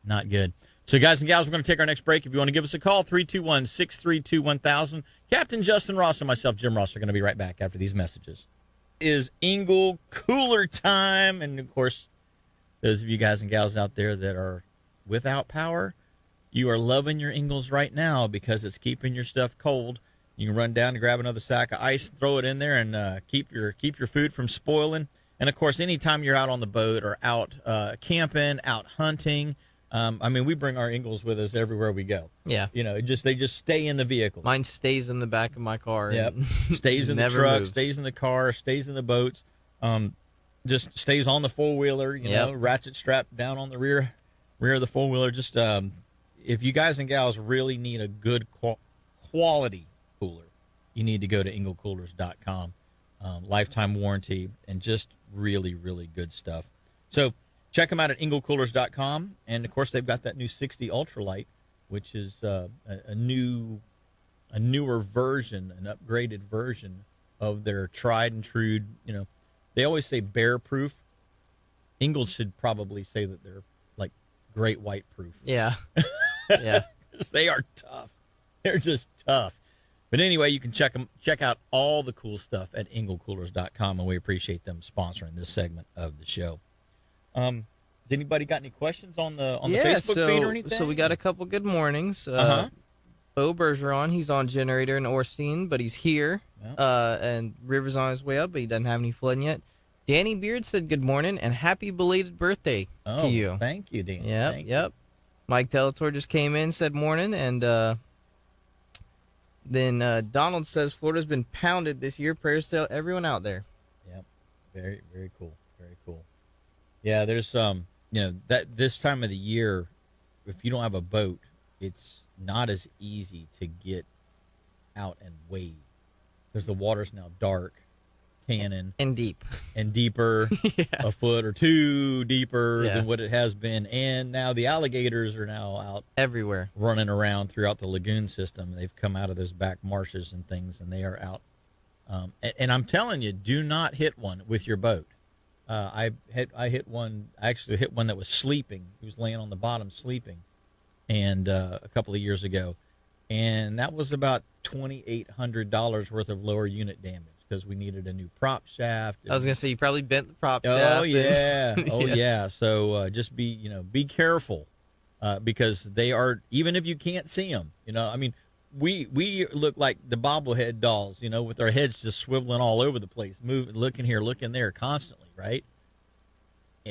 not good. So, guys and gals, we're going to take our next break. If you want to give us a call, 321-632-1000. Captain Justin Ross and myself, Jim Ross, are going to be right back after these messages. Is Engle cooler time, and of course, those of you guys and gals out there that are without power, you are loving your Ingles right now because it's keeping your stuff cold. You can run down and grab another sack of ice, throw it in there, and keep your food from spoiling. And of course, anytime you're out on the boat or out camping, out hunting, I mean, we bring our Ingles with us everywhere we go. Yeah. You know, they just stay in the vehicle. Mine stays in the back of my car. Yep. And Stays in the never truck, moves. stays in the car, stays in the boats. Just stays on the four-wheeler, you know, ratchet strapped down on the rear of the four-wheeler. Just if you guys and gals really need a good quality cooler, you need to go to inglecoolers.com. Lifetime warranty and just really, really good stuff. So check them out at inglecoolers.com. And, of course, they've got that new 60 Ultralight, which is a newer version, an upgraded version of their tried and true, you know. They always say bear proof. Ingles should probably say that they're like great white proof. Yeah. Yeah. They are tough. They're just tough. But anyway, you can check out all the cool stuff at inglecoolers.com, and we appreciate them sponsoring this segment of the show. Has anybody got any questions on the Facebook feed or anything? So we got a couple good mornings. Bo Bergeron, he's on generator in Orstein, but he's here. Yep. And River's on his way up, but he doesn't have any flooding yet. Danny Beard said good morning and happy belated birthday to you. Thank you, Danny. Yep. Mike Delator just came in, said morning, and then Donald says Florida's been pounded this year. Prayers to everyone out there. Yep. Very, very cool. Very cool. Yeah, there's you know, that this time of the year, if you don't have a boat, it's not as easy to get out and wade because the water's now dark, tannin, and deep, and deeper, a foot or two deeper than what it has been. And now the alligators are now out everywhere, running around throughout the lagoon system. They've come out of those back marshes and things, and they are out. And I'm telling you, do not hit one with your boat. I hit one. I actually hit one that was sleeping. He was laying on the bottom sleeping. And a couple of years ago, and that was about $2,800 worth of lower unit damage because we needed a new prop shaft. I was gonna say you probably bent the prop shaft. Oh yeah, yeah. So just be careful because they are, even if you can't see them. You know, I mean, we look like the bobblehead dolls, you know, with our heads just swiveling all over the place, moving, looking here, looking there, constantly, right?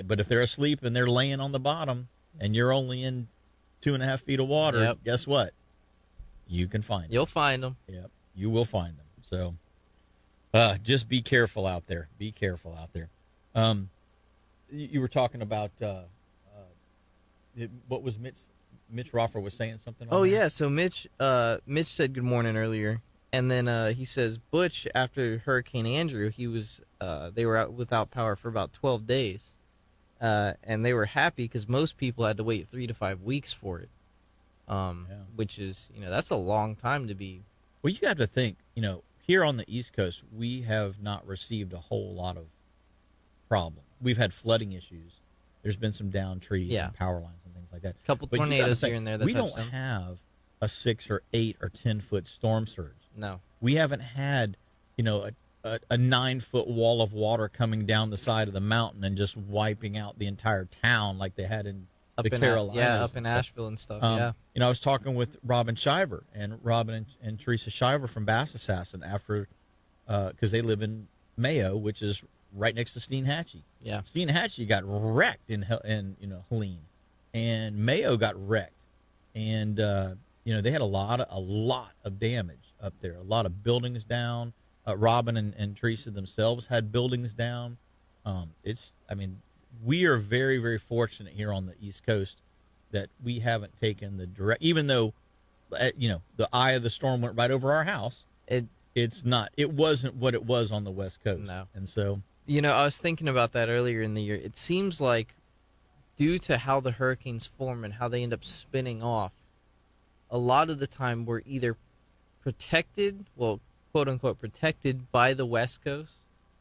But if they're asleep and they're laying on the bottom, and you're only in 2.5 feet of water, guess what? You can find them. You'll find them. Yep, you will find them. So just be careful out there. Be careful out there. You were talking about what was Mitch Roffer was saying something on that? Yeah, so Mitch said good morning earlier, and then he says Butch, after Hurricane Andrew, he was they were out without power for about 12 days. And they were happy because most people had to wait 3 to 5 weeks for it, which is, you know, that's a long time to be. Well, you have to think, you know, here on the East Coast, we have not received a whole lot of problem. We've had flooding issues. There's been some down trees and power lines and things like that. A couple tornadoes here and there. We don't have a 6 or 8 or 10 foot storm surge. No. We haven't had, you know, a 9-foot wall of water coming down the side of the mountain and just wiping out the entire town like they had in the Carolinas. Up in Asheville and stuff. You know, I was talking with Robin Shiver and Teresa Shiver from Bass Assassin after, because they live in Mayo, which is right next to Steenhatchee. Yeah. Steenhatchee got wrecked in Helene, and Mayo got wrecked, and you know, they had a lot of damage up there, a lot of buildings down. Robin and Teresa themselves had buildings down. We are very, very fortunate here on the East Coast that we haven't taken the direct, even though, you know, the eye of the storm went right over our house. It wasn't what it was on the West Coast. No. And so, you know, I was thinking about that earlier in the year. It seems like due to how the hurricanes form and how they end up spinning off, a lot of the time we're either protected, well, quote unquote protected by the West Coast,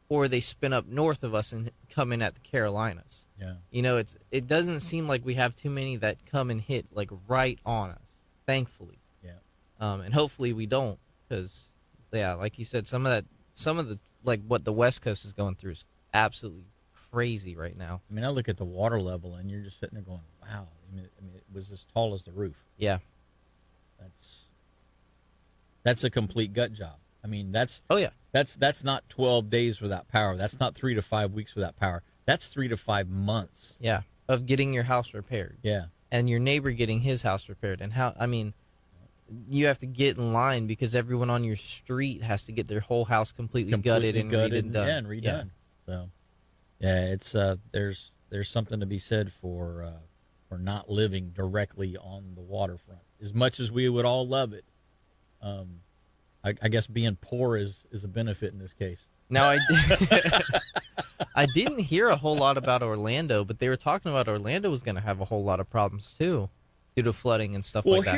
or they spin up north of us and come in at the Carolinas. Yeah. You know, it doesn't seem like we have too many that come and hit like right on us, thankfully. Yeah. And hopefully we don't, because like you said, some of the like what the West Coast is going through is absolutely crazy right now. I mean, I look at the water level and you're just sitting there going, wow. I mean, it was as tall as the roof. Yeah. That's a complete gut job. I mean, that's Oh yeah. that's not 12 days without power. That's not 3 to 5 weeks without power. That's 3 to 5 months. Yeah. Of getting your house repaired. Yeah. And your neighbor getting his house repaired. And how, I mean, you have to get in line because everyone on your street has to get their whole house completely gutted and redone. Yeah, and redone. Yeah. So, yeah, it's there's something to be said for not living directly on the waterfront. As much as we would all love it, I guess being poor is a benefit in this case. Now, I didn't hear a whole lot about Orlando, but they were talking about Orlando was going to have a whole lot of problems too, due to flooding and stuff like that.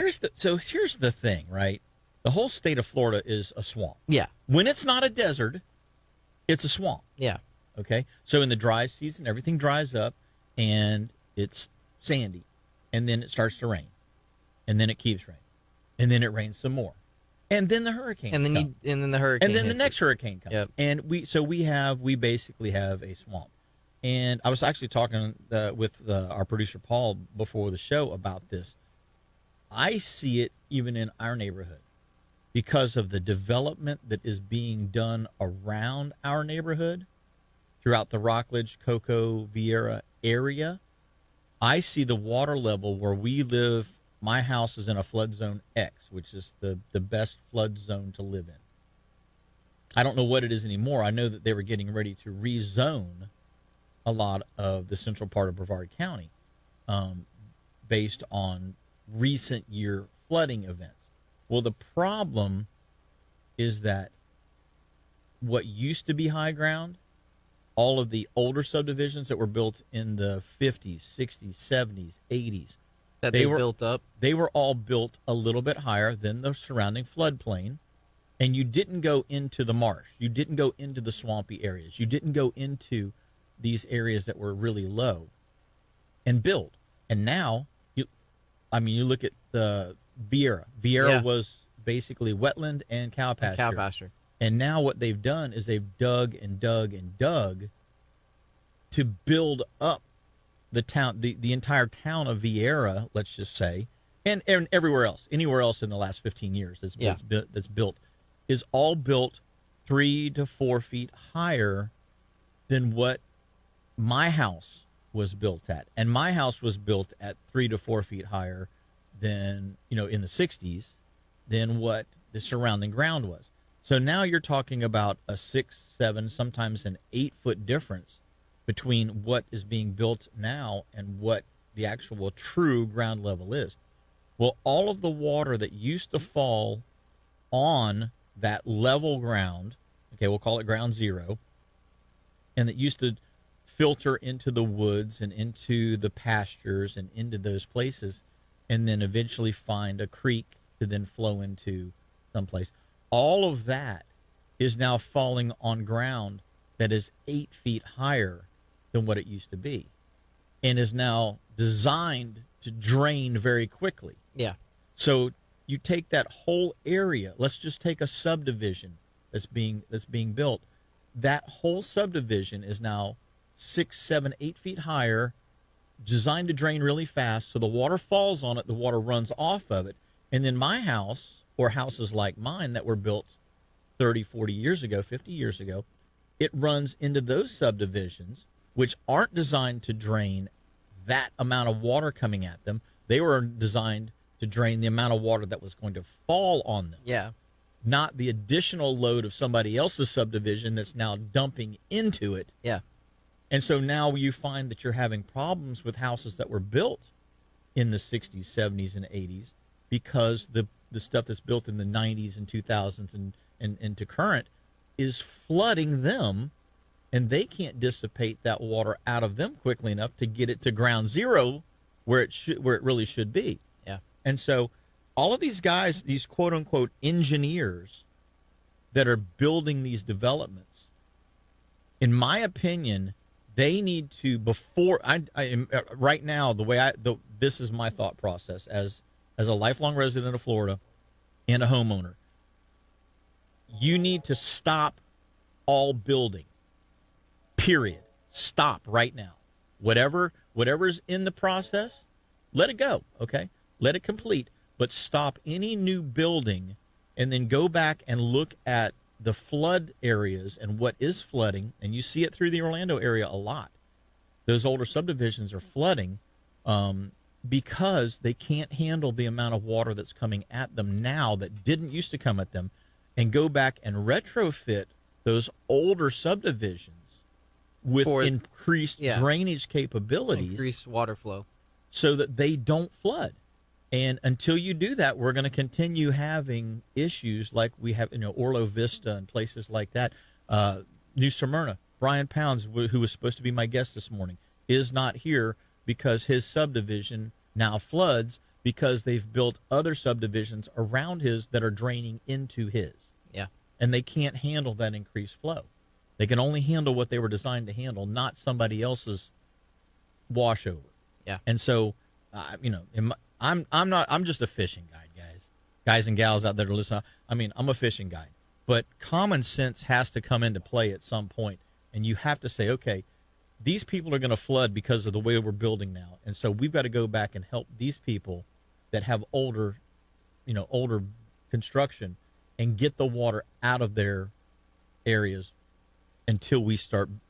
Well, here's the thing, right? The whole state of Florida is a swamp. Yeah. When it's not a desert, it's a swamp. Yeah. Okay? So in the dry season, everything dries up and it's sandy. And then it starts to rain. And then it keeps raining. And then it rains some more. And then the hurricane And then the hurricane. And then the hits next it. hurricane comes. Yep. And we basically have a swamp. And I was actually talking with our producer Paul before the show about this. I see it even in our neighborhood because of the development that is being done around our neighborhood throughout the Rockledge, Cocoa, Vieira area. I see the water level where we live. My house is in a flood zone X, which is the best flood zone to live in. I don't know what it is anymore. I know that they were getting ready to rezone a lot of the central part of Brevard County based on recent year flooding events. Well, the problem is that what used to be high ground, all of the older subdivisions that were built in the 50s, 60s, 70s, 80s, that they built up. They were all built a little bit higher than the surrounding floodplain, and you didn't go into the marsh. You didn't go into the swampy areas. You didn't go into these areas that were really low and build. And now, you look at the Vieira. Vieira was basically wetland and cow pasture. And now what they've done is they've dug and dug and dug to build up the town, the entire town of Vieira, let's just say, and everywhere else, anywhere else in the last 15 years that's built, is all built 3 to 4 feet higher than what my house was built at. And my house was built at 3 to 4 feet higher than, in the 60s, than what the surrounding ground was. So now you're talking about a 6, 7, sometimes an 8-foot difference between what is being built now and what the actual true ground level is. Well, all of the water that used to fall on that level ground, okay, we'll call it ground zero, and that used to filter into the woods and into the pastures and into those places, and then eventually find a creek to then flow into someplace. All of that is now falling on ground that is 8 feet higher than what it used to be, and is now designed to drain very quickly. Yeah. So you take that whole area. Let's just take a subdivision that's being built. That whole subdivision is now 6, 7, 8 feet higher, designed to drain really fast. So the water falls on it, the water runs off of it, and then my house or houses like mine that were built 30, 40 years ago, 50 years ago, it runs into those subdivisions, which aren't designed to drain that amount of water coming at them. They were designed to drain the amount of water that was going to fall on them. Yeah. Not the additional load of somebody else's subdivision that's now dumping into it. Yeah. And so now you find that you're having problems with houses that were built in the 60s, 70s, and 80s because the stuff that's built in the 90s and 2000s and to current is flooding them, and they can't dissipate that water out of them quickly enough to get it to ground zero where it really should be. Yeah. And so all of these guys, these quote unquote engineers that are building these developments, in my opinion, they need to, before right now, this is my thought process as a lifelong resident of Florida and a homeowner. You need to stop all building. Period. Stop right now. Whatever's in the process, let it go, okay? Let it complete, but stop any new building and then go back and look at the flood areas and what is flooding, and you see it through the Orlando area a lot. Those older subdivisions are flooding because they can't handle the amount of water that's coming at them now that didn't used to come at them, and go back and retrofit those older subdivisions with increased drainage capabilities, increased water flow, so that they don't flood. And until you do that, we're going to continue having issues like we have, Orlo Vista and places like that. New Smyrna, Brian Pounds, who was supposed to be my guest this morning, is not here because his subdivision now floods because they've built other subdivisions around his that are draining into his. Yeah. And they can't handle that increased flow. They can only handle what they were designed to handle, not somebody else's washover. Yeah. And so, I'm just a fishing guide, guys and gals out there to listen. I'm a fishing guide, but common sense has to come into play at some point, and you have to say, okay, these people are going to flood because of the way we're building now, and so we've got to go back and help these people that have older construction and get the water out of their areas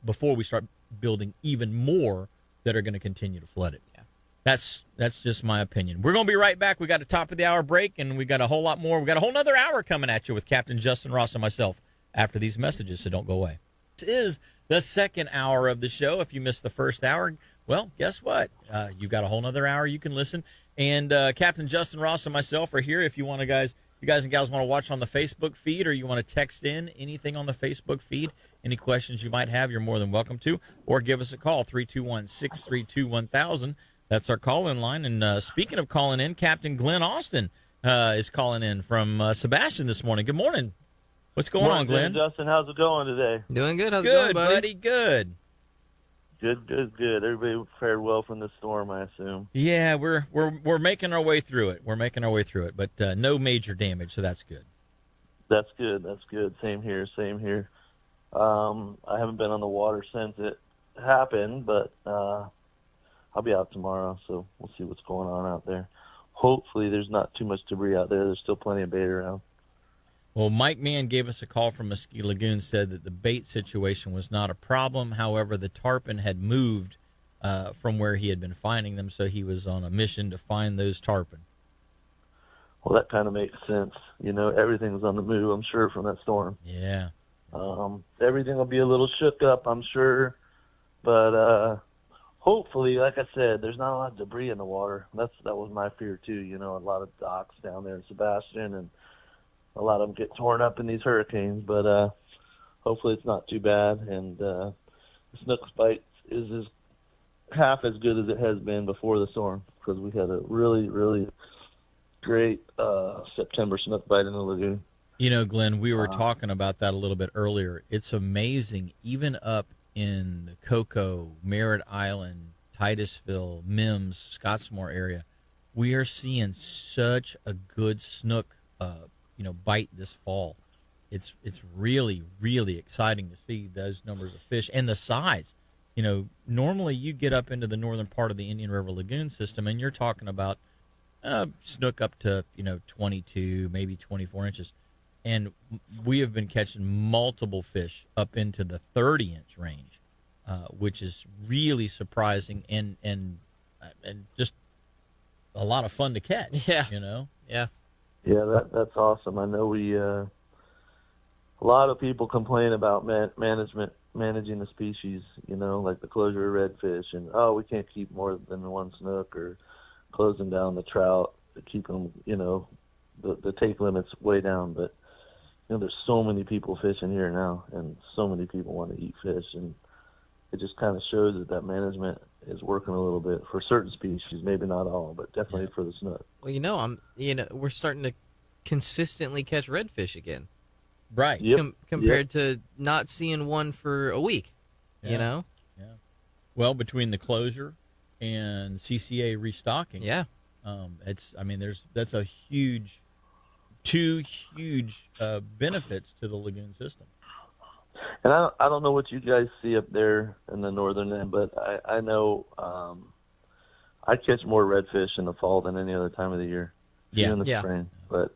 before we start building even more that are going to continue to flood it. Yeah. That's just my opinion. We're going to be right back. We got a top of the hour break, and we got a whole lot more. We got a whole nother hour coming at you with Captain Justin Ross and myself after these messages, so don't go away. This is the second hour of the show. If you missed the first hour, well, guess what? You got a whole nother hour you can listen. And Captain Justin Ross and myself are here. If you guys and gals want to watch on the Facebook feed, or you want to text in anything on the Facebook feed, any questions you might have, you're more than welcome to, or give us a call, 321-632-1000. That's our call-in line. And speaking of calling in, Captain Glenn Austin is calling in from Sebastian this morning. Good morning. What's going on, Glenn? Justin, how's it going today? Doing good. How's it Good, going, buddy? Good. Good. Everybody fared well from the storm, I assume. Yeah, we're making our way through it. But no major damage, so that's good. That's good. Same here. I haven't been on the water since it happened, but I'll be out tomorrow, so we'll see what's going on out there. Hopefully there's not too much debris out there. There's still plenty of bait around. Well, Mike Mann gave us a call from Mesquite Lagoon, said that the bait situation was not a problem. However, the tarpon had moved from where he had been finding them, so he was on a mission to find those tarpon. Well, that kind of makes sense. Everything was on the move, I'm sure, from that storm. Yeah. Everything will be a little shook up, I'm sure. But hopefully, like I said, there's not a lot of debris in the water. That was my fear, too. A lot of docks down there in Sebastian, and a lot of them get torn up in these hurricanes, but hopefully it's not too bad. And the snook bite is half as good as it has been before the storm, because we had a really, really great September snook bite in the lagoon. Glenn, we were talking about that a little bit earlier. It's amazing, even up in the Cocoa, Merritt Island, Titusville, Mims, Scottsmore area, we are seeing such a good snook bite this fall. It's really, really exciting to see those numbers of fish and the size. Normally you get up into the northern part of the Indian River Lagoon system, and you're talking about snook up to 22, maybe 24 inches, and we have been catching multiple fish up into the 30-inch range, which is really surprising and just a lot of fun to catch. Yeah. Yeah. Yeah, that's awesome. I know a lot of people complain about managing the species, like the closure of redfish, and we can't keep more than one snook, or closing down the trout to keep them, the take limits way down. But there's so many people fishing here now, and so many people want to eat fish, and it just kind of shows that management is working a little bit for certain species, maybe not all, but definitely for the snook. Well, we're starting to consistently catch redfish again. Right. Yep. Compared to not seeing one for a week, Yeah. Well, between the closure and CCA restocking. Yeah. That's a two huge benefits to the lagoon system. And I don't know what you guys see up there in the northern end, but I know I catch more redfish in the fall than any other time of the year, even in the spring. But,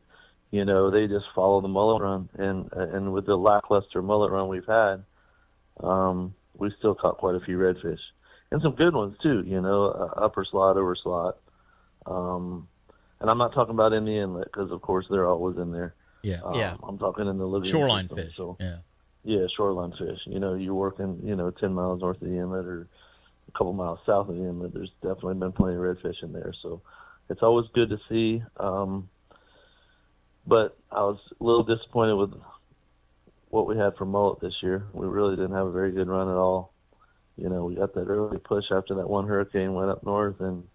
they just follow the mullet run, and with the lackluster mullet run we've had, we still caught quite a few redfish, and some good ones too. Upper slot, over slot, and I'm not talking about in the inlet because of course they're always in there. Yeah, I'm talking in the lagoon shoreline system, fish. So, yeah, shoreline fish. You're working 10 miles north of the inlet or a couple miles south of the inlet. There's definitely been plenty of redfish in there, so it's always good to see. But I was a little disappointed with what we had for mullet this year. We really didn't have a very good run at all. We got that early push after that one hurricane went up north, and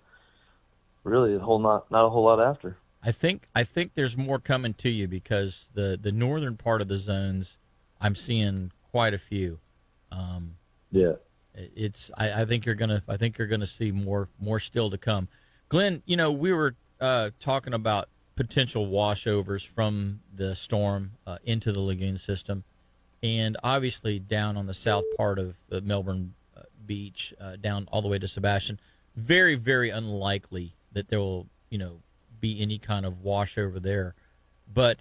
really not a whole lot after. I think there's more coming to you because the northern part of the zones, I'm seeing quite a few. Yeah, I think you're gonna see more still to come. Glenn, we were talking about potential washovers from the storm into the lagoon system, and obviously down on the south part of Melbourne Beach, down all the way to Sebastian, very, very unlikely that there will be any kind of washover there. But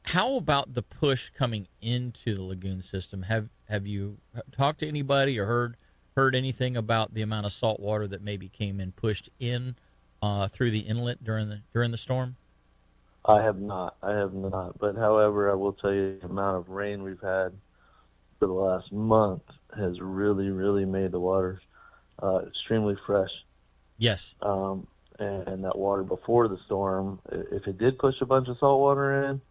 how about the push coming into the lagoon system? Have you talked to anybody or heard anything about the amount of salt water that maybe came in, pushed in through the inlet during the storm? I have not. But however, I will tell you the amount of rain we've had for the last month has really, really made the waters extremely fresh. Yes. And that water before the storm, if it did push a bunch of salt water in,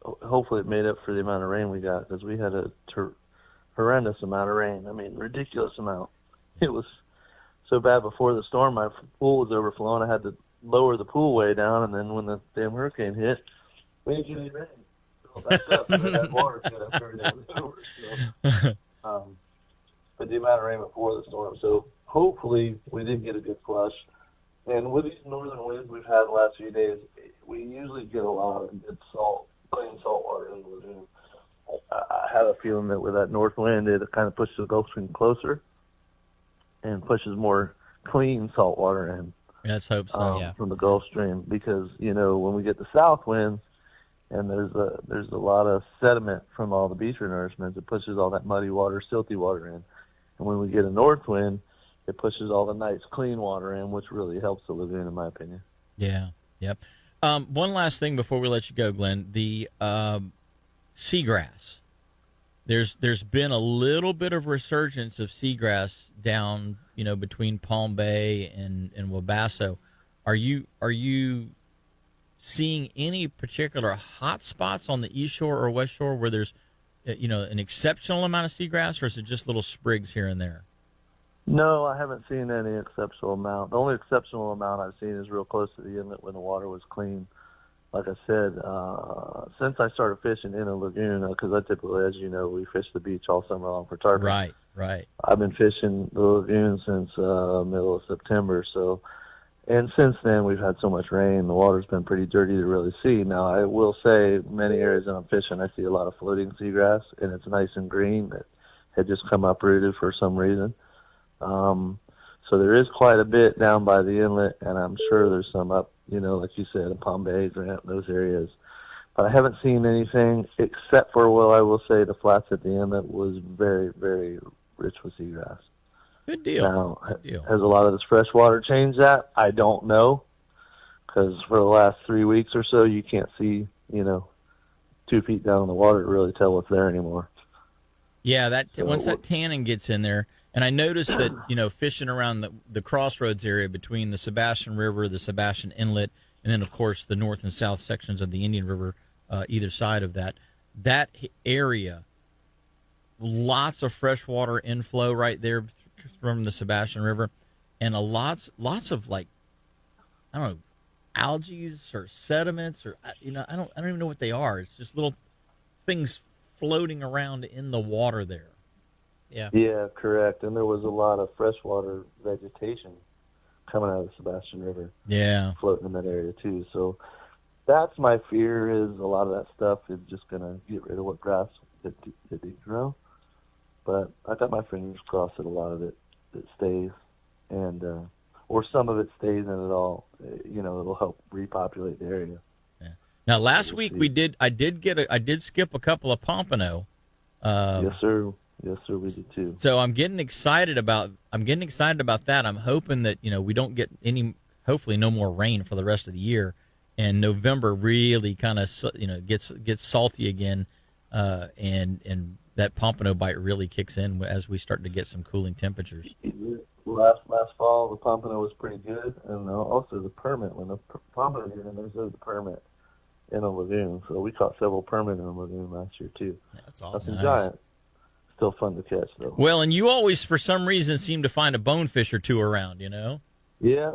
hopefully it made up for the amount of rain we got, because we had a horrendous amount of rain. I mean, ridiculous amount. It was so bad before the storm, my pool was overflowing. I had to lower the pool way down, and then when the damn hurricane hit, we didn't get any rain. So back up, so that water could have turned it over. So, but the amount of rain before the storm, so hopefully we did get a good flush. And with these northern winds we've had the last few days, we usually get a lot of good clean salt water in the lagoon. I have a feeling that with that north wind, it kind of pushes the Gulf Stream closer and pushes more clean salt water in. Let's hope so. From the Gulf Stream, because when we get the south winds and there's a lot of sediment from all the beach renourishments, it pushes all that muddy water, silty water in. And when we get a north wind, it pushes all the nice clean water in, which really helps the lagoon, in my opinion. Yeah. Yep. One last thing before we let you go, Glenn. The seagrass. There's been a little bit of resurgence of seagrass down, between Palm Bay and Wabasso. Are you seeing any particular hot spots on the east shore or west shore where there's an exceptional amount of seagrass, or is it just little sprigs here and there? No, I haven't seen any exceptional amount. The only exceptional amount I've seen is real close to the inlet when the water was clean. Like I said, since I started fishing in a lagoon, because I typically, as you know, we fish the beach all summer long for tarpon. Right. I've been fishing the lagoon since middle of September. So, and since then we've had so much rain, the water's been pretty dirty to really see. Now, I will say, many areas that I'm fishing, I see a lot of floating seagrass, and it's nice and green. That had just come uprooted for some reason. So there is quite a bit down by the inlet, and I'm sure there's some up, like you said, in Palm Bay, Grant, those areas. But I haven't seen anything except for, I will say the flats at the inlet was very, very rich with seagrass. Good deal. Now, Good deal. Has a lot of this fresh water changed that? I don't know, because for the last 3 weeks or so, you can't see, 2 feet down in the water to really tell what's there anymore. Yeah, once that tannin gets in there. And I noticed that, fishing around the crossroads area between the Sebastian River, the Sebastian Inlet, and then, of course, the north and south sections of the Indian River, either side of that area, lots of freshwater inflow right there from the Sebastian River, and lots of, like, I don't know, algae or sediments, or, I don't even know what they are. It's just little things floating around in the water there. Yeah, correct. And there was a lot of freshwater vegetation coming out of the Sebastian River. Yeah. Floating in that area, too. So that's my fear, is a lot of that stuff is just going to get rid of what grass did grow. But I got my fingers crossed that a lot of it stays, and or some of it stays in it all. It'll help repopulate the area. Now, last week I did skip a couple of pompano. Yes, sir. Yes, sir. We did too. So I'm getting excited about that. I'm hoping that we don't get hopefully no more rain for the rest of the year, and November really kind of gets salty again, and that pompano bite really kicks in as we start to get some cooling temperatures. Last fall, the pompano was pretty good, and also the permit. When the pompano is in, there's the permit in a lagoon. So we caught several permit in a lagoon last year too. That's awesome. Nothing giant. Still fun to catch though. Well, and you always, for some reason, seem to find a bonefish or two around. Yeah.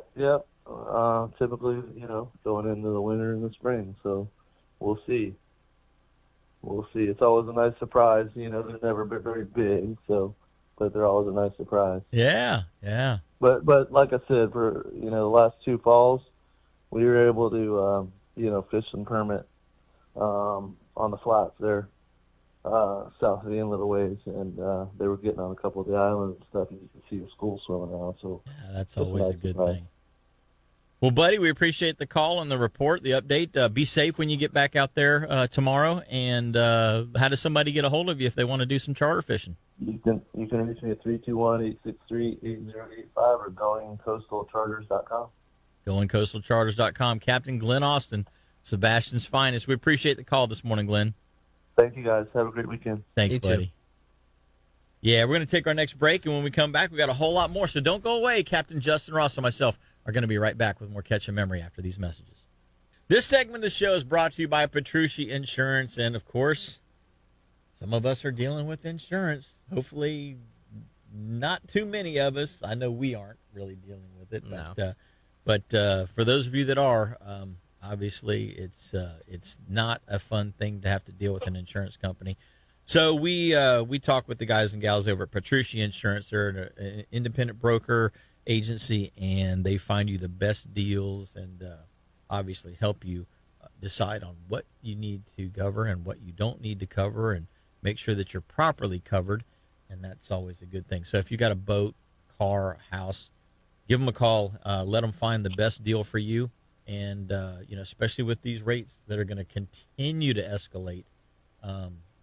Typically, going into the winter and the spring. So we'll see. It's always a nice surprise. They're never very big, but they're always a nice surprise. Yeah. But like I said, for the last two falls, we were able to fish some permit on the flats there south of the inlet a ways, and they were getting on a couple of the islands and stuff, and you can see the school swimming around. So that's always a good thing. Well, buddy, we appreciate the call and the report, the update. Be safe when you get back out there tomorrow. And how does somebody get a hold of you if they want to do some charter fishing? You can reach me at 321-863-8085 or goingcoastalcharters.com. Goingcoastalcharters.com. Captain Glenn Austin, Sebastian's finest. We appreciate the call this morning, Glenn. Thank you, guys. Have a great weekend. Thanks, You buddy. too. Yeah, we're going to take our next break, and when we come back, we got a whole lot more. So don't go away. Captain Justin Ross and myself are going to be right back with more Catch a Memory after these messages. This segment of the show is brought to you by Petrucci Insurance, and of course, some of us are dealing with insurance. Hopefully, not too many of us. I know we aren't really dealing with it, but for those of you that are, obviously, it's not a fun thing to have to deal with an insurance company. So we talk with the guys and gals over at Petrucci Insurance. They're an independent broker agency, and they find you the best deals and obviously help you decide on what you need to cover and what you don't need to cover, and make sure that you're properly covered, and that's always a good thing. So if you got a boat, car, house, give them a call. Let them find the best deal for you, and especially with these rates that are going to continue to escalate,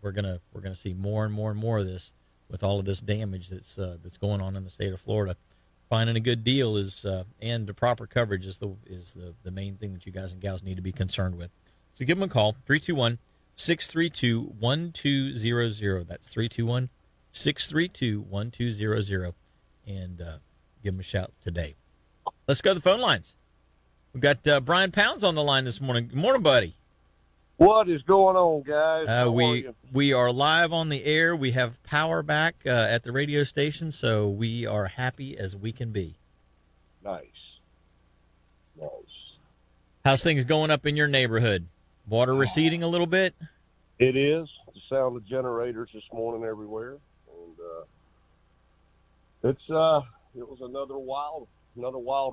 we're gonna see more and more and more of this with all of this damage that's going on in the state of Florida. Finding a good deal is and the proper coverage is the main thing that you guys and gals need to be concerned with. So give them a call, 321-632-1200. That's 321-632-1200, and give them a shout today. Let's go to the phone lines. We've got Brian Pounds on the line this morning. Good morning, buddy. What is going on, guys? We are live on the air. We have power back at the radio station, so we are happy as we can be. Nice. How's things going up in your neighborhood? Water receding a little bit? It is. The sound of generators this morning everywhere, and it was another wild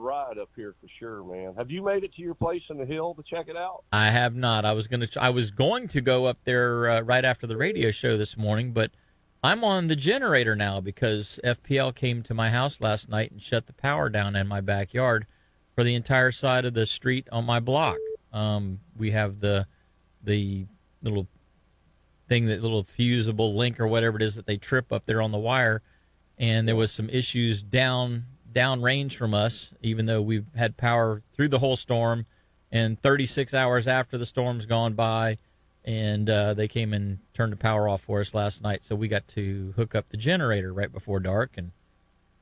ride up here for sure, man. Have you made it to your place in the hill to check it out? I have not. I was going to go up there right after the radio show this morning, but I'm on the generator now because FPL came to my house last night and shut the power down in my backyard for the entire side of the street on my block. We have the little thing, that little fusible link or whatever it is that they trip up there on the wire, and there was some issues downrange from us, even though we've had power through the whole storm, and 36 hours after the storm's gone by, and they came and turned the power off for us last night, so we got to hook up the generator right before dark and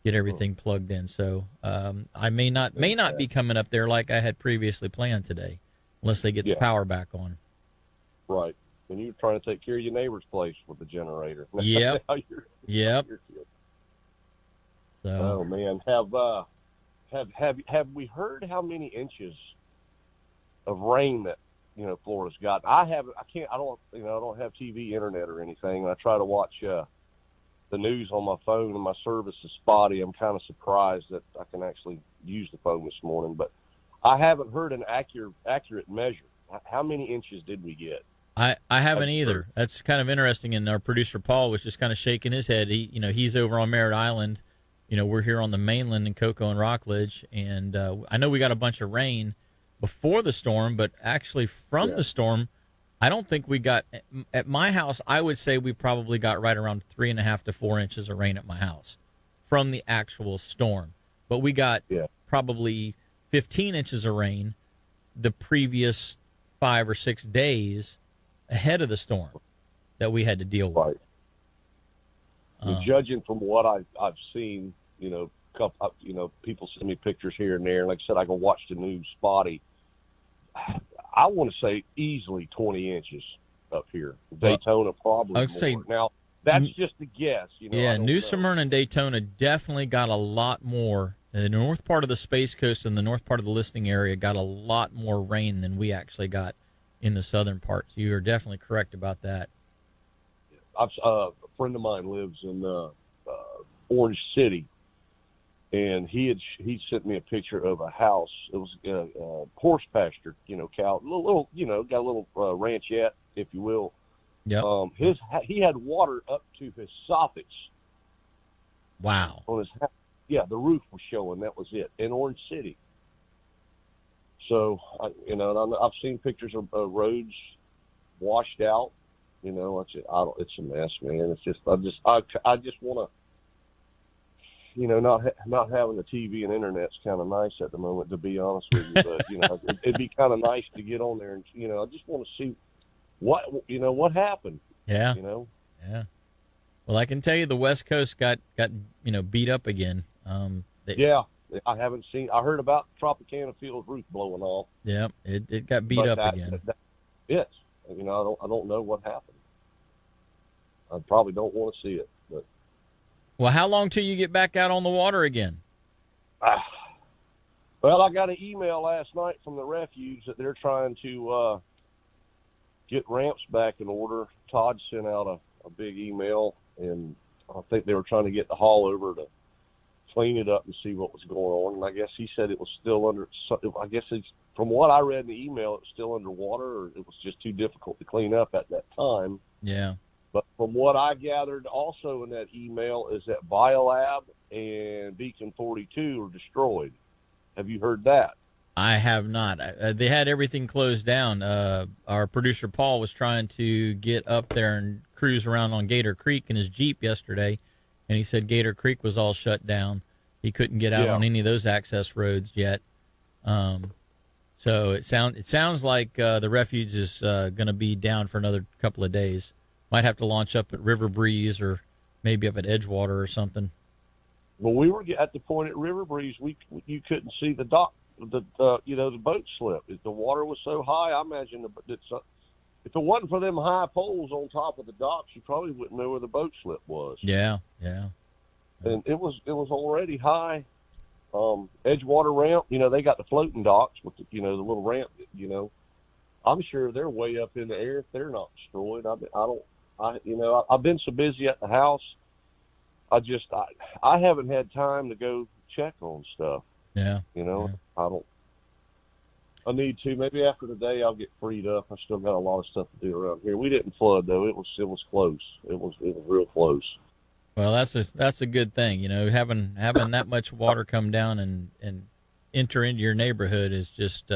get everything plugged in. So I may not be coming up there like I had previously planned today, unless they get the power back on. Right. And you're trying to take care of your neighbor's place with the generator. Yep. Yep. So. Oh man, have we heard how many inches of rain that Florida's got? I don't have TV, internet, or anything. I try to watch the news on my phone, and my service is spotty. I'm kind of surprised that I can actually use the phone this morning, but I haven't heard an accurate measure. How many inches did we get? I haven't either. That's kind of interesting. And our producer Paul was just kind of shaking his head. He's over on Merritt Island. We're here on the mainland in Cocoa and Rockledge, and I know we got a bunch of rain, before the storm, but actually from the storm, I don't think we got, at my house, I would say we probably got right around 3.5 to 4 inches of rain at my house from the actual storm. But we got probably 15 inches of rain the previous 5 or 6 days ahead of the storm that we had to deal with. Judging from what I've seen, people send me pictures here and there. And like I said, I can watch the news spotty. I want to say easily 20 inches up here. Daytona probably more. Say, now, that's just a guess. New Smyrna and Daytona definitely got a lot more. The north part of the Space Coast and the north part of the listing area got a lot more rain than we actually got in the southern part. So you are definitely correct about that. A friend of mine lives in Orange City, and he sent me a picture of a house. It was a horse pasture, cow, little, got a little ranchette, if you will. Yeah. He had water up to his soffits. Wow. On his house. Yeah, the roof was showing. That was it in Orange City. So, I've seen pictures of roads washed out. It's a mess, man. It's just, I just want to, not having the TV and internet's kind of nice at the moment, to be honest with you. But it'd be kind of nice to get on there and I just want to see what happened. Yeah. Yeah. Well, I can tell you the West Coast got beat up again. I haven't seen. I heard about Tropicana Field's roof blowing off. Yeah, it got beat up again. Yes. I don't know what happened. I probably don't want to see it. But well, how long till you get back out on the water again? Well, I got an email last night from the refuge that they're trying to get ramps back in order. Todd sent out a big email, and I think they were trying to get the haul over to clean it up and see what was going on. And I guess he said it was still under. I guess from what I read in the email, it was still underwater, or it was just too difficult to clean up at that time. Yeah. But from what I gathered also in that email is that Biolab and Beacon 42 are destroyed. Have you heard that? I have not. They had everything closed down. Our producer Paul was trying to get up there and cruise around on Gator Creek in his Jeep yesterday, and he said Gator Creek was all shut down. He couldn't get out on any of those access roads yet. So it sounds like the refuge is going to be down for another couple of days. Might have to launch up at River Breeze or maybe up at Edgewater or something. Well, we were at the point at River Breeze, you couldn't see the dock, the boat slip. The water was so high, I imagine if it wasn't for them high poles on top of the docks, you probably wouldn't know where the boat slip was. Yeah. And it was already high. Edgewater ramp, they got the floating docks with the little ramp. I'm sure they're way up in the air if they're not destroyed. I've been so busy at the house. I haven't had time to go check on stuff. Yeah. I need to. Maybe after today I'll get freed up. I still got a lot of stuff to do around here. We didn't flood though. It was close. It was real close. Well, that's a good thing. Having that much water come down and enter into your neighborhood is just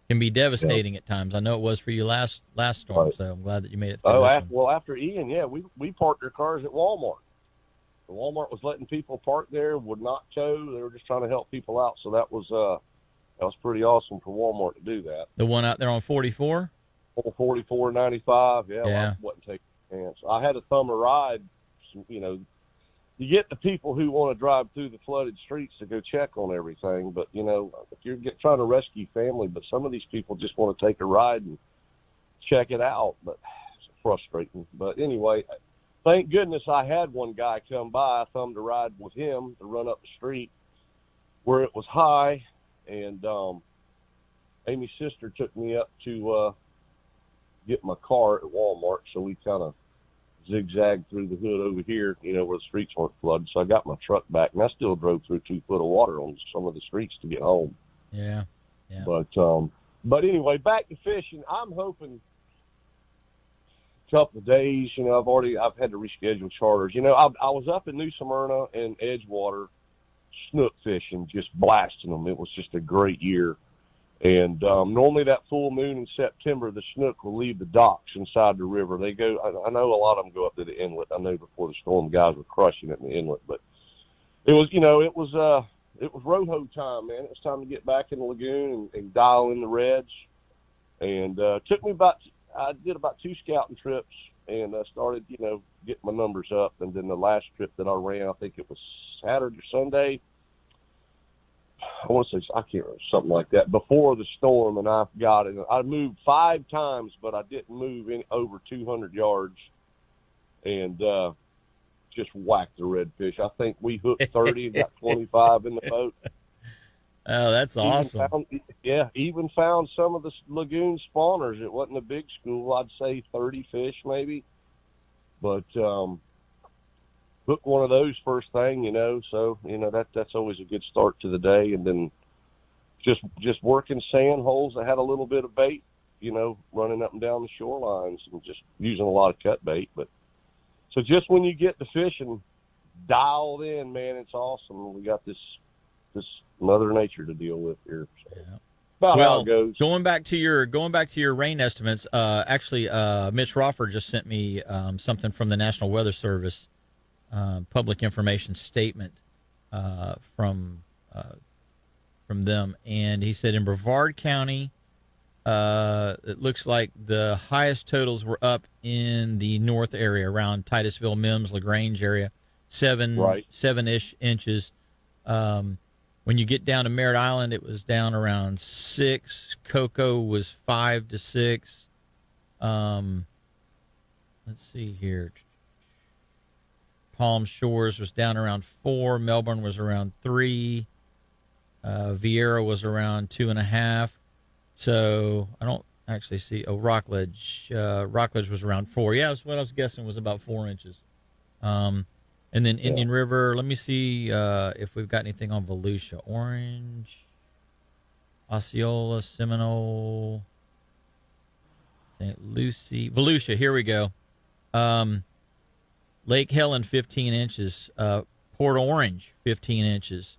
can be devastating at times. I know it was for you last storm, so I'm glad that you made it through this one. After Ian, we parked our cars at Walmart. The Walmart was letting people park there, would not tow. They were just trying to help people out. So that was pretty awesome for Walmart to do that. The one out there on 44? On 44 and 95, yeah. Well, I wasn't taking a chance. I had to thumb a ride, you get the people who want to drive through the flooded streets to go check on everything. But, if you're trying to rescue family, but some of these people just want to take a ride and check it out. But it's frustrating. But anyway, thank goodness I had one guy come by. I thumbed a ride with him to run up the street where it was high. And Amy's sister took me up to get my car at Walmart. So we kind of zigzagged through the hood over here, where the streets weren't flooded. So I got my truck back, and I still drove through 2 foot of water on some of the streets to get home. Yeah. But anyway, back to fishing. I'm hoping a couple of days. I've had to reschedule charters. I was up in New Smyrna and Edgewater snook fishing, just blasting them. It was just a great year. And normally that full moon in September, the snook will leave the docks inside the river. They go. I know a lot of them go up to the inlet. I know before the storm, guys were crushing it in the inlet, but it was, it was roho time, man. It was time to get back in the lagoon and dial in the reds. And took me I did about 2 scouting trips, and I started, getting my numbers up. And then the last trip that I ran, I think it was Saturday or Sunday. I want to say, I can't remember, something like that, before the storm, and I got it. I moved 5 times, but I didn't move over 200 yards, and just whacked the redfish. I think we hooked 30 and got 25 in the boat. Oh, that's awesome. Even found some of the lagoon spawners. It wasn't a big school. I'd say 30 fish maybe, but hooked one of those first thing, so, that's always a good start to the day. And then just working sand holes. I had a little bit of bait, running up and down the shorelines and just using a lot of cut bait. But so just when you get the fishing dialed in, man, it's awesome. We got this Mother Nature to deal with here. So. Yeah. About how it goes. Going back to your rain estimates, actually, Mitch Rawford just sent me something from the National Weather Service. Public information statement from them, and he said in Brevard County, it looks like the highest totals were up in the north area around Titusville, Mims, LaGrange area, 7-ish inches. When you get down to Merritt Island, it was down around 6. Cocoa was 5 to 6. Let's see here. Palm Shores was down around 4. Melbourne was around 3. Vieira was around 2.5. So I don't actually see. Oh, Rockledge. Rockledge was around 4. Yeah, that's what I was guessing, was about 4 inches. And then Indian River. Let me see if we've got anything on Volusia. Orange, Osceola, Seminole, St. Lucie, Volusia. Here we go. Lake Helen, 15 inches. Port Orange, 15 inches.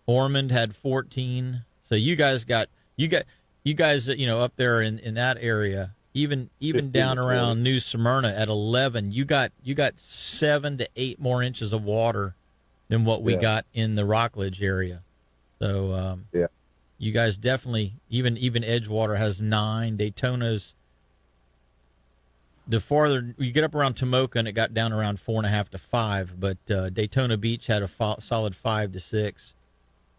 Ormond had 14. So you guys up there in that area, even down around New Smyrna at 11. You got 7 to 8 more inches of water than what we got in the Rockledge area. So you guys definitely, even Edgewater has 9. Daytona's, the farther you get up around Tomoka, and it got down around 4.5 to 5, but Daytona Beach had a solid 5 to 6.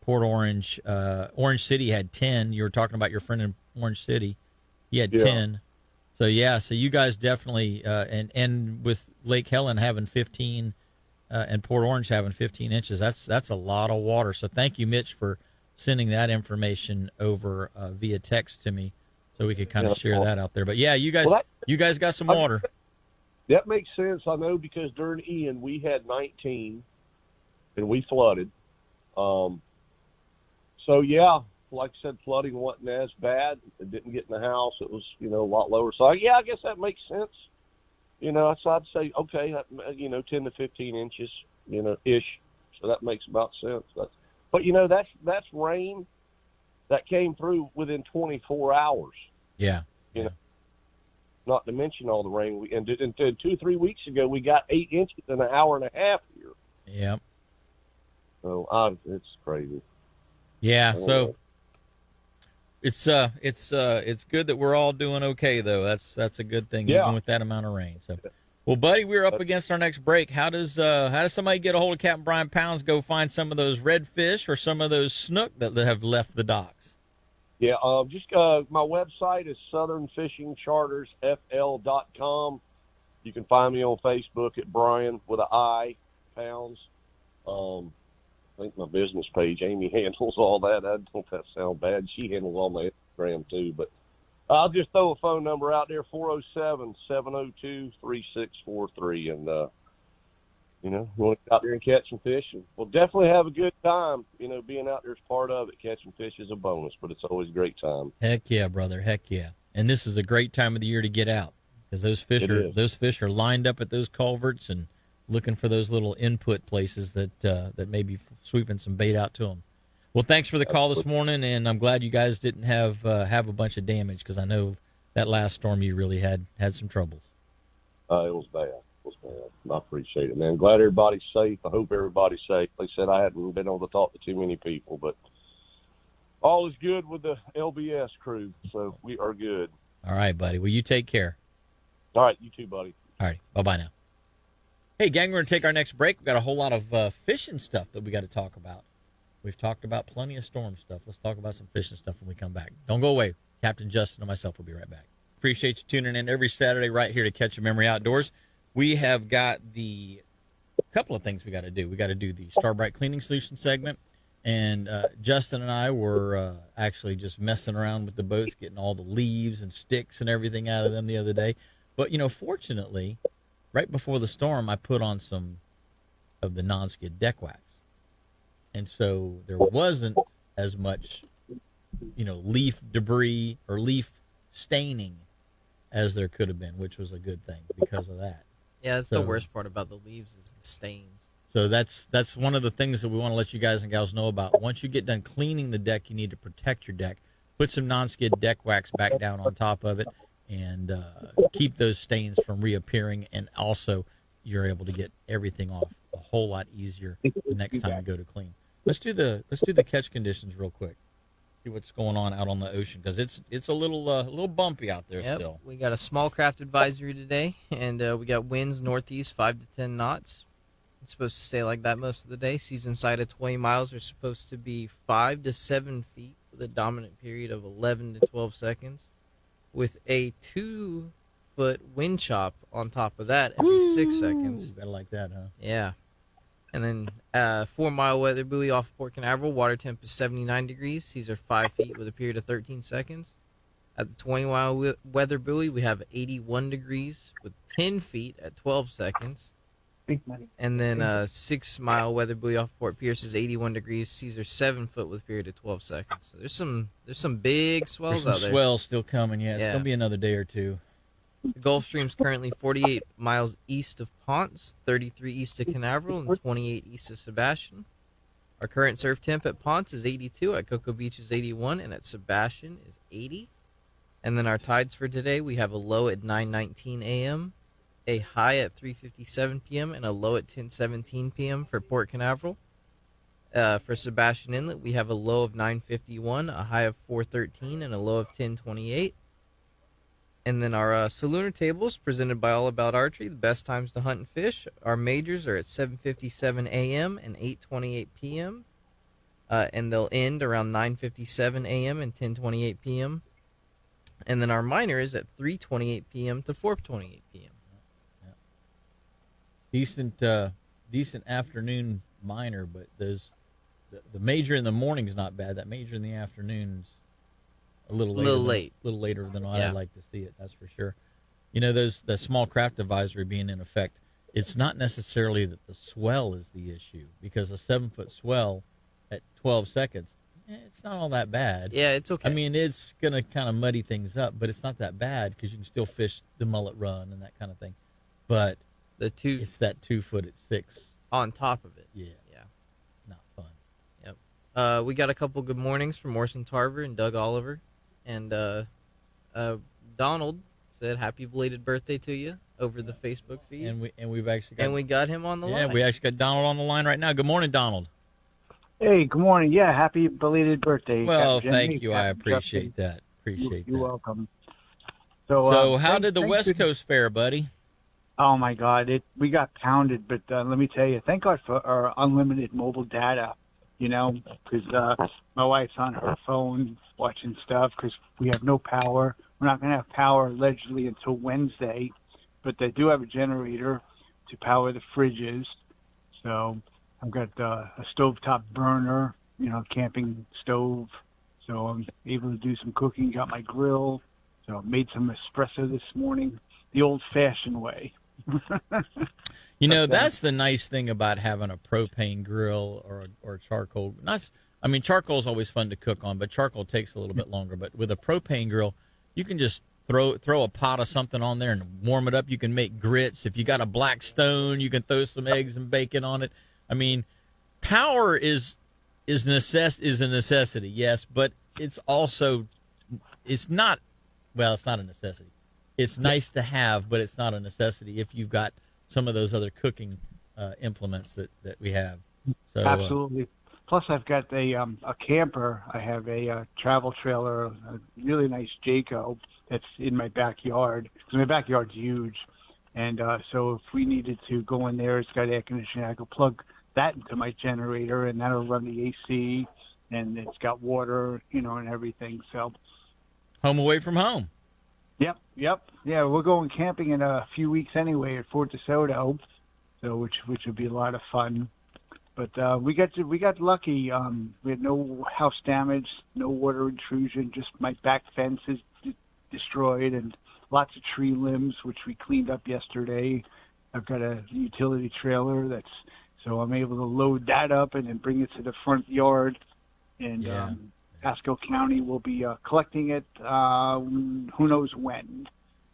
Port Orange, Orange City had 10. You were talking about your friend in Orange City. He had 10. So you guys definitely, and with Lake Helen having 15, and Port Orange having 15 inches, that's a lot of water. So thank you, Mitch, for sending that information over via text to me, so we could kind of share that out there. But you guys got some water. That makes sense. I know, because during Ian we had 19, and we flooded. So like I said, flooding wasn't as bad. It didn't get in the house. It was, a lot lower. So I guess that makes sense. So I'd say, okay, 10 to 15 inches, ish. So that makes about sense. But that's rain that came through within 24 hours. Yeah. Not to mention all the rain. And 2 or 3 weeks ago, we got 8 inches in an hour and a half here. Yep. So it's crazy. Yeah. So it's good that we're all doing okay, though. That's a good thing, even with that amount of rain. So, well, buddy, we're up against our next break. How does somebody get a hold of Captain Brian Pounds? Go find some of those redfish or some of those snook that have left the docks. Yeah, just my website is southernfishingchartersfl.com. You can find me on Facebook at Brian with an I, Pounds. I think my business page, Amy handles all that. I don't that sound bad. She handles all my Instagram too. But I'll just throw a phone number out there, 407-702-3643. And, you want to get out there and catch some fish. And we'll definitely have a good time. Being out there is part of it. Catching fish is a bonus, but it's always a great time. Heck yeah, brother. Heck yeah. And this is a great time of the year to get out, because those fish are lined up at those culverts and looking for those little input places that may be sweeping some bait out to them. Well, thanks for the call this morning, and I'm glad you guys didn't have a bunch of damage, because I know that last storm you really had some troubles. It was bad. I appreciate it, man. Glad everybody's safe. I hope everybody's safe. Like I said, I hadn't been able to talk to too many people, but all is good with the LBS crew, so we are good. All right, buddy. Well, you take care. All right, you too, buddy. All right, bye-bye now. Hey, gang, we're going to take our next break. We've got a whole lot of fishing stuff that we got to talk about. We've talked about plenty of storm stuff. Let's talk about some fishing stuff when we come back. Don't go away. Captain Justin and myself will be right back. Appreciate you tuning in every Saturday right here to Catch a Memory Outdoors. We have got the couple of things we got to do. We got to do the Starbright Cleaning Solution segment, and Justin and I were actually just messing around with the boats, getting all the leaves and sticks and everything out of them the other day. But, fortunately, right before the storm, I put on some of the non-skid deck wax. And so there wasn't as much, leaf debris or leaf staining as there could have been, which was a good thing because of that. Yeah, that's the worst part about the leaves is the stains. So that's one of the things that we want to let you guys and gals know about. Once you get done cleaning the deck, you need to protect your deck. Put some non-skid deck wax back down on top of it, and keep those stains from reappearing. And also, you're able to get everything off a whole lot easier the next time you go to clean. Let's do the catch conditions real quick. See what's going on out on the ocean, because it's a little bumpy out there still. We got a small craft advisory today, and we got winds northeast 5 to 10 knots. It's supposed to stay like that most of the day. Seas inside of 20 miles are supposed to be 5 to 7 feet with a dominant period of 11 to 12 seconds, with a 2-foot wind chop on top of that every 6 seconds. Gotta like that, huh? Yeah. And then 4-mile weather buoy off Port Canaveral. Water temp is 79 degrees. Seas are 5 feet with a period of 13 seconds. At the 20-mile weather buoy, we have 81 degrees with 10 feet at 12 seconds. Big money. And then 6-mile weather buoy off Fort Pierce is 81 degrees. Seas are 7 foot with a period of 12 seconds. So there's some big swells out there. Swells still coming. Yeah, it's gonna be another day or two. The Gulf Stream's currently 48 miles east of Ponce, 33 east of Canaveral, and 28 east of Sebastian. Our current surf temp at Ponce is 82, at Cocoa Beach is 81, and at Sebastian is 80. And then our tides for today, we have a low at 9:19 a.m., a high at 3:57 p.m., and a low at 10:17 p.m. for Port Canaveral. For Sebastian Inlet, we have a low of 9:51, a high of 4:13, and a low of 10:28. And then our Salooner tables presented by All About Archery, the best times to hunt and fish. Our majors are at 7:57 a.m. and 8:28 p.m. And they'll end around 9:57 a.m. and 10:28 p.m. And then our minor is at 3:28 p.m. to 4:28 p.m. Yeah. Decent afternoon minor, but the major in the morning is not bad. That major in the afternoon's a little later than I'd like to see it. That's for sure. The small craft advisory being in effect, it's not necessarily that the swell is the issue, because a 7-foot swell at 12 seconds, it's not all that bad. Yeah, it's okay. I mean, it's gonna kind of muddy things up, but it's not that bad because you can still fish the mullet run and that kind of thing. But it's that 2 foot at 6 on top of it. Yeah, not fun. Yep. We got a couple good mornings from Orson Tarver and Doug Oliver. And Donald said, "Happy belated birthday to you" over the Facebook feed. And we've actually we got him on the line. Yeah, we actually got Donald on the line right now. Good morning, Donald. Hey, good morning. Yeah, happy belated birthday. Well, thank you. I appreciate that. You're welcome. So how did the West Coast fare, buddy? Oh my God, we got pounded. But let me tell you, thank God for our unlimited mobile data. Because my wife's on her phone watching stuff because we have no power. We're not going to have power allegedly until Wednesday, but they do have a generator to power the fridges. So I've got a stovetop burner, camping stove. So I'm able to do some cooking, got my grill. So I made some espresso this morning, the old-fashioned way. That's the nice thing about having a propane grill or charcoal. Charcoal is always fun to cook on, but charcoal takes a little bit longer. But with a propane grill, you can just throw a pot of something on there and warm it up. You can make grits. If you got a black stone, you can throw some eggs and bacon on it. I mean, power is is a necessity, yes, but it's also it's not it's not a necessity. It's nice to have, but it's not a necessity if you've got some of those other cooking implements that we have. So Absolutely. Plus, I've got a camper. I have a travel trailer, a really nice Jayco that's in my backyard. So my backyard's huge, and so if we needed to go in there, it's got air conditioning. I could plug that into my generator, and that'll run the AC, and it's got water, and everything. So, home away from home. Yep. Yeah, we're going camping in a few weeks anyway at Fort DeSoto, so which would be a lot of fun. But we got lucky. We had no house damage, no water intrusion. Just my back fence is destroyed, and lots of tree limbs, which we cleaned up yesterday. I've got a utility trailer so I'm able to load that up and then bring it to the front yard. And Pasco County will be collecting it. Who knows when?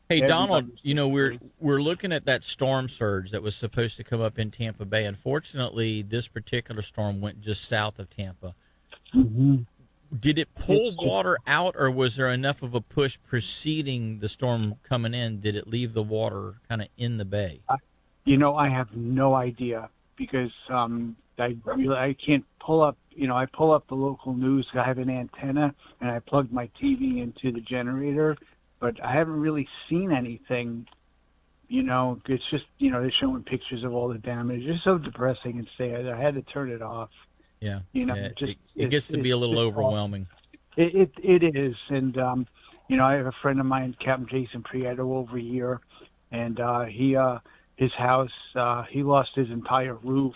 Hey, Donald, we're looking at that storm surge that was supposed to come up in Tampa Bay. Unfortunately, this particular storm went just south of Tampa. Mm-hmm. Did it pull water out, or was there enough of a push preceding the storm coming in? Did it leave the water kind of in the bay? I have no idea because I can't pull up. I pull up the local news. I have an antenna, and I plug my TV into the generator. But I haven't really seen anything, it's just, they're showing pictures of all the damage. It's so depressing and sad. I had to turn it off. Yeah. It gets to be a little overwhelming. It is. And, I have a friend of mine, Capt. Jason Prieto over here, and his house, he lost his entire roof.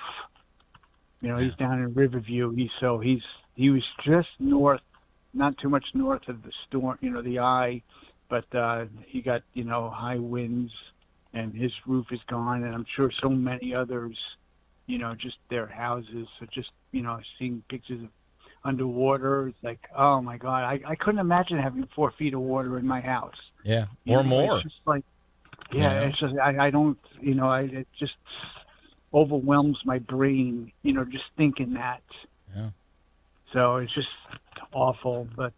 He's down in Riverview. He was just north, not too much north of the storm, the eye. But he got, high winds, and his roof is gone, and I'm sure so many others, just their houses. So just, seeing pictures of underwater, it's like, oh, my God. I couldn't imagine having 4 feet of water in my house. Yeah, or more. It's just like, it's just, I don't, it just overwhelms my brain, just thinking that. Yeah. So it's just awful, but...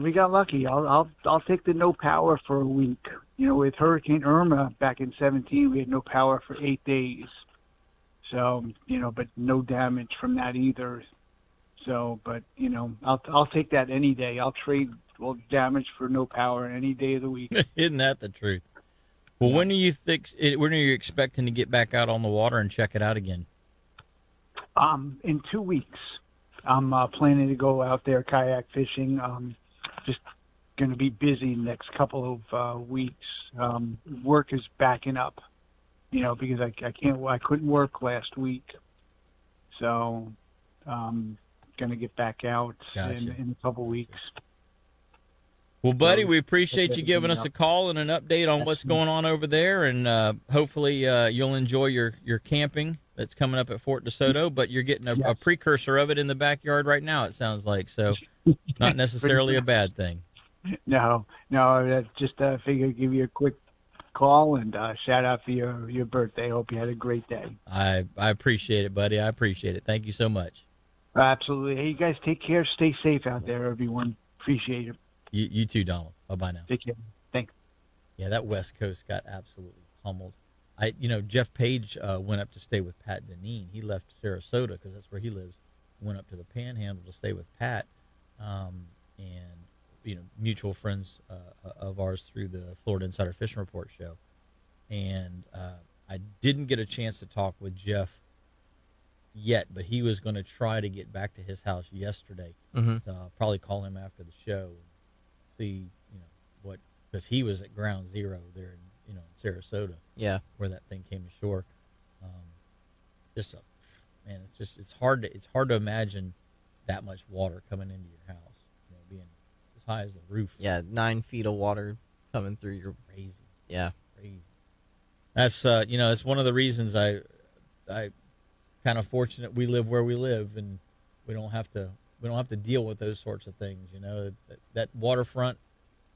we got lucky. I'll take the no power for a week. With Hurricane Irma back in 2017, we had no power for 8 days. So, but no damage from that either. So, but I'll take that any day. I'll trade damage for no power any day of the week. Isn't that the truth? Well, when are you expecting to get back out on the water and check it out again? In 2 weeks. I'm planning to go out there kayak fishing. Just going to be busy the next couple of weeks. Work is backing up, because I couldn't work last week. So, going to get back out in a couple of weeks. Well, buddy, we appreciate you giving us a call and an update on what's going on over there, and hopefully you'll enjoy your camping that's coming up at Fort DeSoto, but you're getting a precursor of it in the backyard right now, it sounds like, so not necessarily a bad thing. No, just figured I'd give you a quick call and shout out for your birthday. Hope you had a great day. I appreciate it, buddy. I appreciate it. Thank you so much. Absolutely. Hey, you guys take care. Stay safe out there, everyone. Appreciate it. You too, Donald. Bye-bye now. Take care. Thanks. Yeah, that West Coast got absolutely pummeled. Jeff Page went up to stay with Pat Deneen. He left Sarasota because that's where he lives. Went up to the Panhandle to stay with Pat, and mutual friends of ours through the Florida Insider Fishing Report show. And I didn't get a chance to talk with Jeff yet, but he was going to try to get back to his house yesterday. Mm-hmm. So I'll probably call him after the show and see, what, because he was at ground zero there in Sarasota. Yeah. Where that thing came ashore. It's hard to imagine that much water coming into your house, being as high as the roof. Yeah, 9 feet of water coming through your... Crazy. Yeah. Crazy. That's, it's one of the reasons I kind of fortunate we live where we live, and we don't have to deal with those sorts of things. That waterfront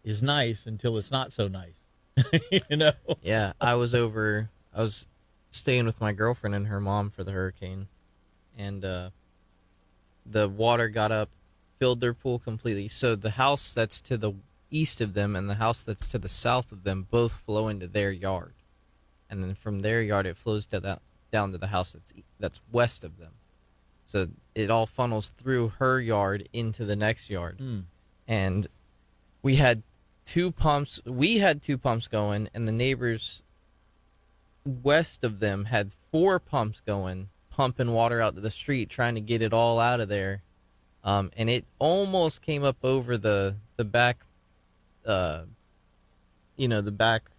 is nice until it's not so nice. Yeah, I was staying with my girlfriend and her mom for the hurricane, and the water got up, filled their pool completely. So the house that's to the east of them and the house that's to the south of them both flow into their yard, and then from their yard it flows down to the house that's west of them. So it all funnels through her yard into the next yard. And we had two pumps. We had two pumps going, and the neighbors west of them had 4 pumps going, pumping water out to the street, trying to get it all out of there. And it almost came up over the back, the back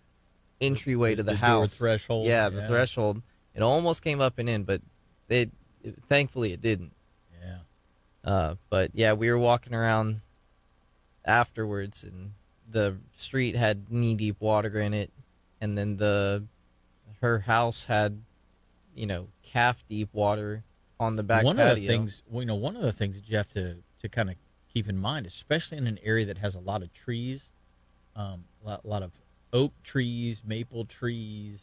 entryway to the house. Threshold. Yeah, the threshold. It almost came up and in, but thankfully it didn't. Yeah. But yeah, we were walking around afterwards, and the street had knee-deep water in it, and then her house had, calf-deep water on the back patio. One of the things that you have to kind of keep in mind, especially in an area that has a lot of trees, a lot of oak trees, maple trees,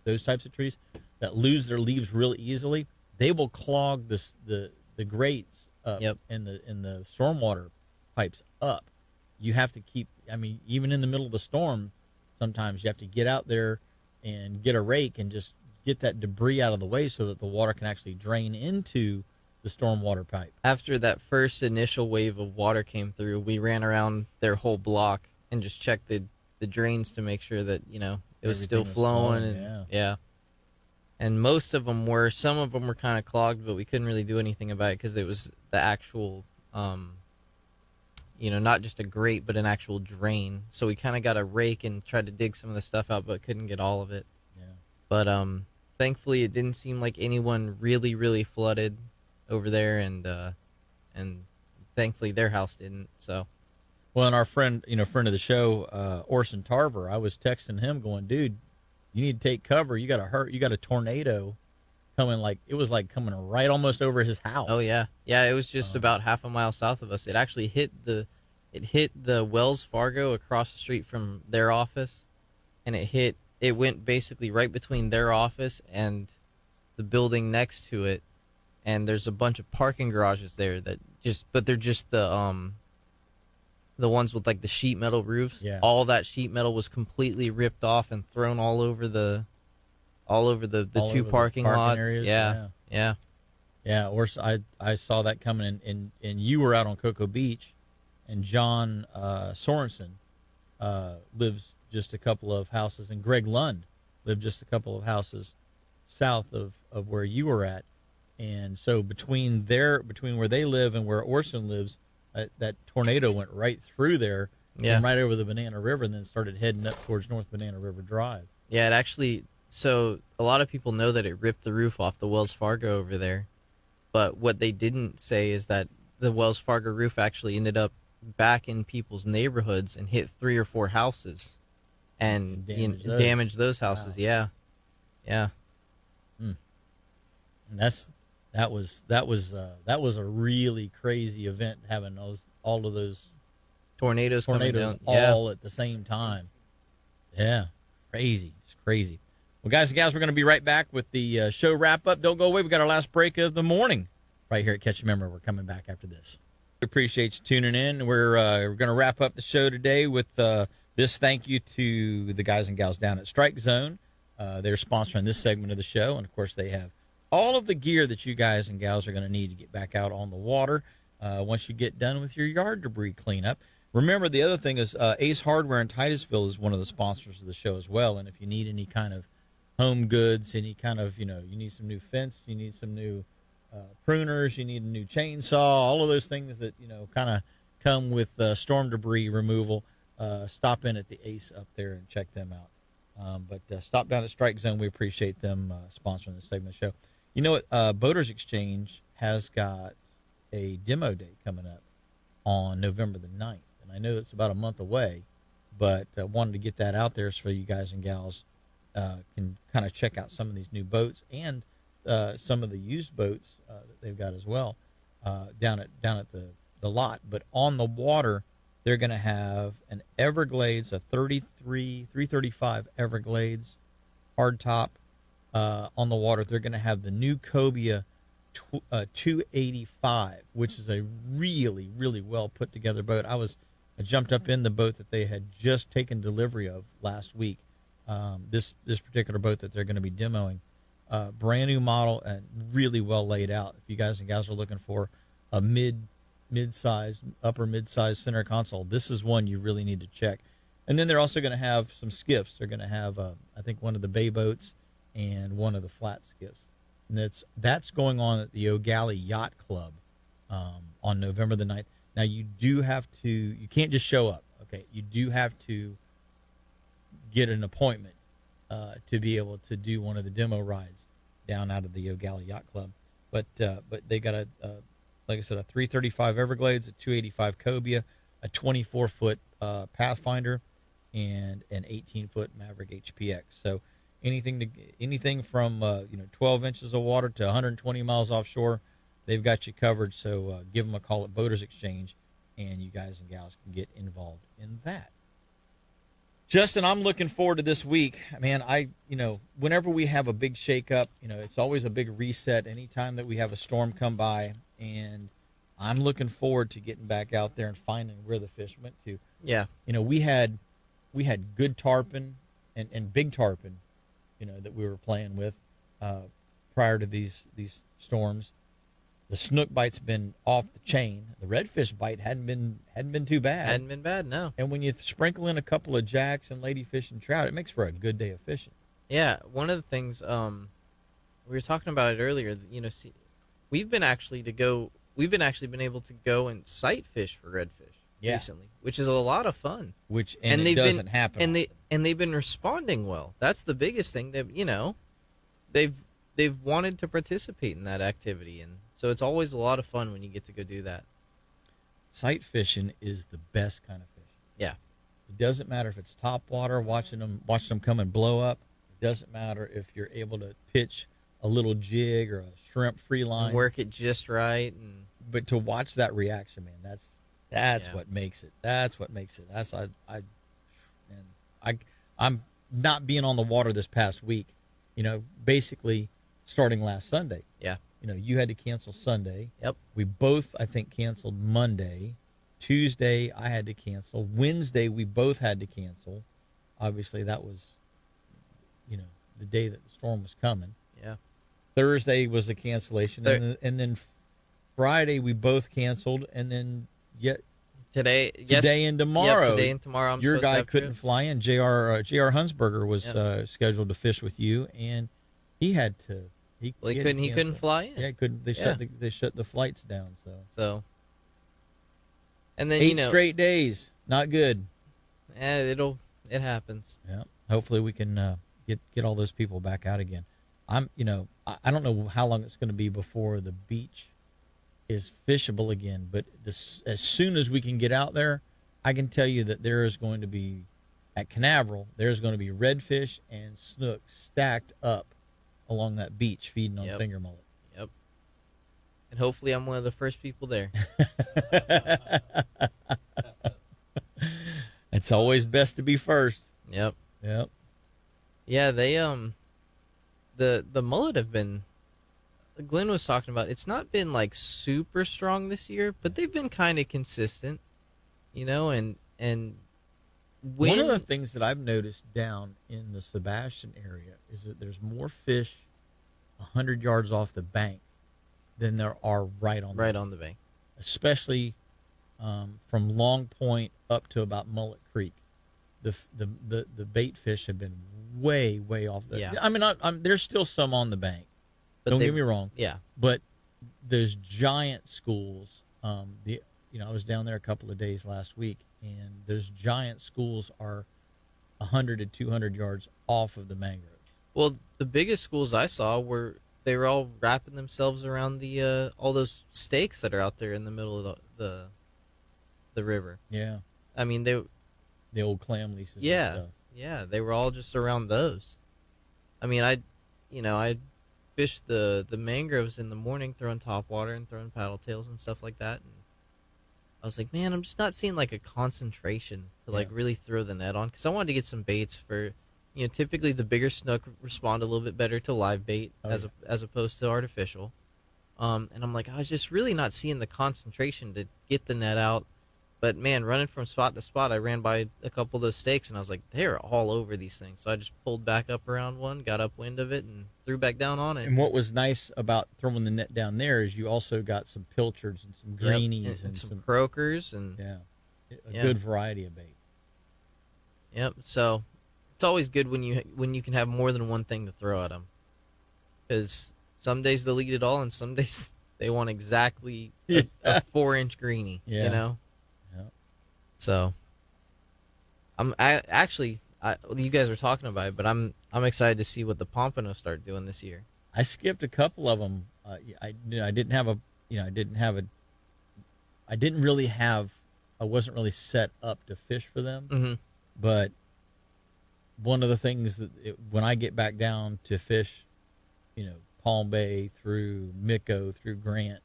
those types of trees that lose their leaves real easily, they will clog the grates up. Yep. and the stormwater pipes up. You have to keep, even in the middle of the storm, sometimes you have to get out there and get a rake and just get that debris out of the way so that the water can actually drain into the stormwater pipe. After that first initial wave of water came through, we ran around their whole block and just checked the drains to make sure that, it was still flowing. Yeah. And some of them were kind of clogged, but we couldn't really do anything about it because it was the actual, not just a grate, but an actual drain. So we kind of got a rake and tried to dig some of the stuff out, but couldn't get all of it. Yeah. But thankfully, it didn't seem like anyone really, really flooded over there, and thankfully their house didn't. So. Well, and our friend of the show, Orson Tarver, I was texting him going, dude, you need to take cover. You got a tornado coming, it was coming right almost over his house. Oh yeah. Yeah, it was just about half a mile south of us. It actually hit the Wells Fargo across the street from their office, and it went basically right between their office and the building next to it. And there's a bunch of parking garages there but they're just the ones with the sheet metal roofs. Yeah. All that sheet metal was completely ripped off and thrown all over the two parking lots. Areas. Yeah. Yeah. Or I saw that coming in, and you were out on Cocoa Beach, and John Sorensen lives just a couple of houses, and Greg Lund lived just a couple of houses south of where you were at. And so between where they live and where Orson lives, that tornado went right through there, and right over the Banana River, and then started heading up towards North Banana River Drive. Yeah, it actually. So a lot of people know that it ripped the roof off the Wells Fargo over there, but what they didn't say is that the Wells Fargo roof actually ended up back in people's neighborhoods and hit 3 or 4 houses, and damaged those houses. Wow. Yeah. And that was a really crazy event, having all of those tornadoes coming down all at the same time. Yeah, crazy. It's crazy. Well, guys and gals, we're going to be right back with the show wrap up. Don't go away. We got our last break of the morning right here at Catch a Memory. We're coming back after this. We appreciate you tuning in. We're going to wrap up the show today with this thank you to the guys and gals down at Strike Zone. They're sponsoring this segment of the show, and of course they have all of the gear that you guys and gals are going to need to get back out on the water once you get done with your yard debris cleanup. Remember, the other thing is Ace Hardware in Titusville is one of the sponsors of the show as well. And if you need any kind of home goods, any kind of, you need some new fence, you need some new pruners, you need a new chainsaw, all of those things that, kind of come with storm debris removal, stop in at the Ace up there and check them out. But stop down at Strike Zone. We appreciate them sponsoring this segment of the show. You know what? Boaters Exchange has got a demo day coming up on November the 9th. And I know it's about a month away, but wanted to get that out there so you guys and gals can kind of check out some of these new boats and some of the used boats that they've got as well down at the lot. But on the water, they're going to have an Everglades, a 335 Everglades hardtop on the water. They're going to have the new Cobia 285, which is a really, really well put together boat. I jumped up in the boat that they had just taken delivery of last week. This particular boat that they're going to be demoing, brand new model and really well laid out. If you guys and gals are looking for a mid-size, upper mid-size center console, this is one you really need to check. And then they're also going to have some skiffs. They're going to have, I think, one of the bay boats and one of the flat skiffs. And that's going on at the O'Galley Yacht Club on November the 9th. Now, you can't just show up, okay? You do have to get an appointment to be able to do one of the demo rides down out of the O'Galley Yacht Club. But they got like I said, a 335 Everglades, a 285 Cobia, a 24-foot Pathfinder, and an 18-foot Maverick HPX. So anything from 12 inches of water to 120 miles offshore, they've got you covered. So give them a call at Boaters Exchange, and you guys and gals can get involved in that. Justin, I'm looking forward to this week, man. Whenever we have a big shakeup, it's always a big reset. Anytime that we have a storm come by, and I'm looking forward to getting back out there and finding where the fish went to. Yeah. We had good tarpon and big tarpon, that we were playing with prior to these storms. The snook bite's been off the chain. The redfish bite hadn't been too bad. Hadn't been bad, no. And when you sprinkle in a couple of jacks and ladyfish and trout, it makes for a good day of fishing. Yeah, one of the things we were talking about it earlier. We've been been able to go and sight fish for redfish recently, which is a lot of fun. And it doesn't happen. And they've been responding well. That's the biggest thing. That they've wanted to participate in that activity, and so it's always a lot of fun when you get to go do that. Sight fishing is the best kind of fishing. Yeah. It doesn't matter if it's top water, watching them come and blow up. It doesn't matter if you're able to pitch a little jig or a shrimp free line, and work it just right, but to watch that reaction, man, that's what makes it. That's what makes it. I'm not being on the water this past week. Basically starting last Sunday. Yeah. You had to cancel Sunday. Yep. We both, I think, canceled Monday. Tuesday, I had to cancel. Wednesday, we both had to cancel. Obviously, that was, the day that the storm was coming. Yeah. Thursday was a cancellation. And then Friday, we both canceled. And then today and tomorrow. Today and tomorrow, your guy couldn't fly in. J.R. Hunsberger was scheduled to fish with you, and he had to. He couldn't fly in. Yeah, he couldn't. They shut the flights down. So. And then 8 straight days, not good. Yeah, it happens. Yeah. Hopefully we can get all those people back out again. I don't know how long it's going to be before the beach is fishable again, but as soon as we can get out there, I can tell you that there is going to be at Canaveral. There's going to be redfish and snook stacked up along that beach feeding on finger mullet. Yep. And hopefully I'm one of the first people there. It's always best to be first. Yep. Yep. Yeah, they the mullet have been. Glenn was talking about. It's not been like super strong this year, but they've been kind of consistent, and one of the things that I've noticed down in the Sebastian area is that there's more fish 100 yards off the bank than there are right on the bank, especially from Long Point up to about Mullet Creek. The bait fish have been way off there. Yeah. I mean, there's still some on the bank. But don't get me wrong. Yeah. But those giant schools, I was down there a couple of days last week, and those giant schools are 100 to 200 yards off of the mangroves. Well, the biggest schools I saw they were all wrapping themselves around the all those stakes that are out there in the middle of the river. Yeah. I mean, the old clam leases. Yeah. And stuff. Yeah, they were all just around those. I mean, I fished the mangroves in the morning, throwing topwater and throwing paddle tails and stuff like that, and I was like, man, I'm just not seeing like a concentration to really throw the net on, because I wanted to get some baits for, typically the bigger snook respond a little bit better to live bait as opposed to artificial. And I'm like, I was just really not seeing the concentration to get the net out. But man, running from spot to spot, I ran by a couple of those stakes, and I was like, they're all over these things. So I just pulled back up around one, got upwind of it, and threw back down on it. And what was nice about throwing the net down there is you also got some pilchards and some greenies, Yep, and some croakers, and a good variety of bait. Yep. So it's always good when you can have more than one thing to throw at them, because some days they'll eat it all, and some days they want exactly a 4-inch greenie. Yeah. You know. Yeah. So you guys were talking about it, but I'm excited to see what the pompano start doing this year. I skipped a couple of them. I wasn't really set up to fish for them. Mm-hmm. But one of the things when I get back down to fish, Palm Bay through Micco through Grant,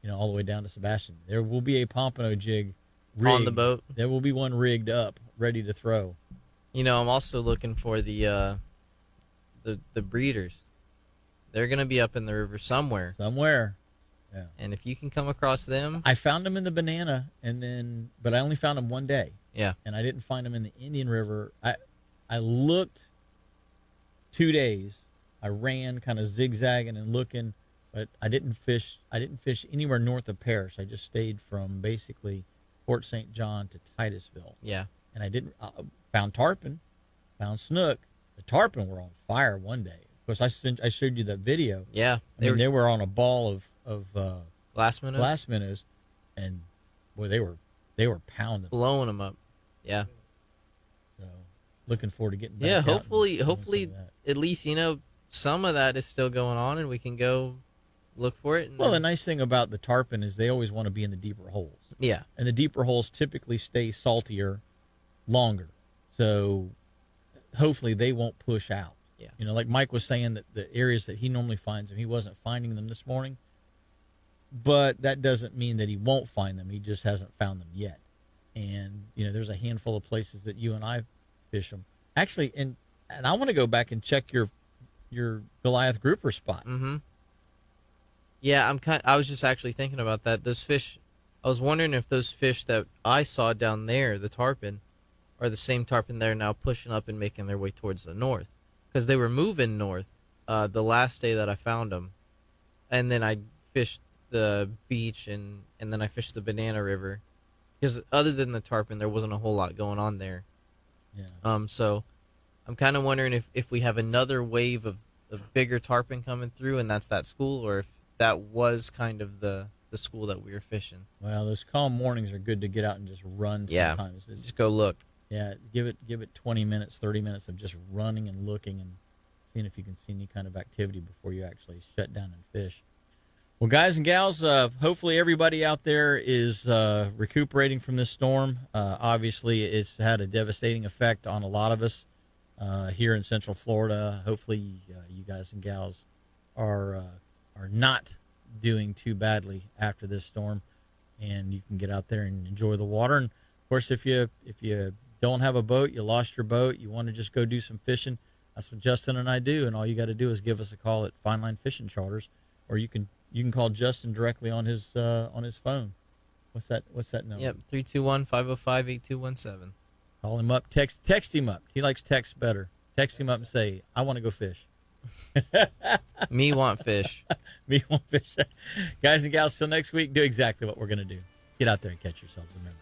and, all the way down to Sebastian, there will be a pompano jig rigged on the boat. There will be one rigged up, ready to throw. I'm also looking for the breeders. They're going to be up in the river somewhere. Yeah. And if you can come across them, I found them in the Banana, but I only found them one day. Yeah. And I didn't find them in the Indian River. I looked 2 days. I ran kind of zigzagging and looking, but I didn't fish anywhere north of Paris. I just stayed from basically Port St. John to Titusville. Yeah. And I didn't found tarpon, found snook. The tarpon were on fire one day. Of course, I showed you that video. Yeah. They were on a ball of glass minnows, and boy, they were pounding, blowing them up. Yeah. So looking forward to getting back. Yeah. out Hopefully, and at least some of that is still going on, and we can go look for it. Well, the nice thing about the tarpon is they always want to be in the deeper holes. Yeah. And the deeper holes typically stay saltier longer. So hopefully they won't push out. Yeah. Like Mike was saying that the areas that he normally finds them, he wasn't finding them this morning. But that doesn't mean that he won't find them. He just hasn't found them yet. And, there's a handful of places that you and I fish them. Actually, and I want to go back and check your Goliath grouper spot. Mm-hmm. Yeah, I was just actually thinking about that. Those fish, I was wondering if those fish that I saw down there, the tarpon, are the same tarpon that are now pushing up and making their way towards the north. Because they were moving north the last day that I found them. And then I fished the beach, and then I fished the Banana River. Because other than the tarpon, there wasn't a whole lot going on there. Yeah. So I'm kind of wondering if we have another wave of bigger tarpon coming through, and that's that school, or if that was kind of the school that we were fishing. Well, those calm mornings are good to get out and just run sometimes. Yeah, just go look. Yeah, give it 20 minutes, 30 minutes of just running and looking and seeing if you can see any kind of activity before you actually shut down and fish. Well, guys and gals, hopefully everybody out there is recuperating from this storm. Obviously, it's had a devastating effect on a lot of us here in Central Florida. Hopefully, you guys and gals are not doing too badly after this storm, and you can get out there and enjoy the water. And of course, if you don't have a boat, you lost your boat, you want to just go do some fishing, that's what Justin and I do. And all you got to do is give us a call at Fine Line Fishing Charters, or you can call Justin directly on his phone. What's that number? Yep, 321-505-8217. Call him up. Text him up. He likes text better. Text him up and say, I want to go fish. Me want fish. Me want fish. Guys and gals, till next week, do exactly what we're going to do. Get out there and catch yourselves. Remember.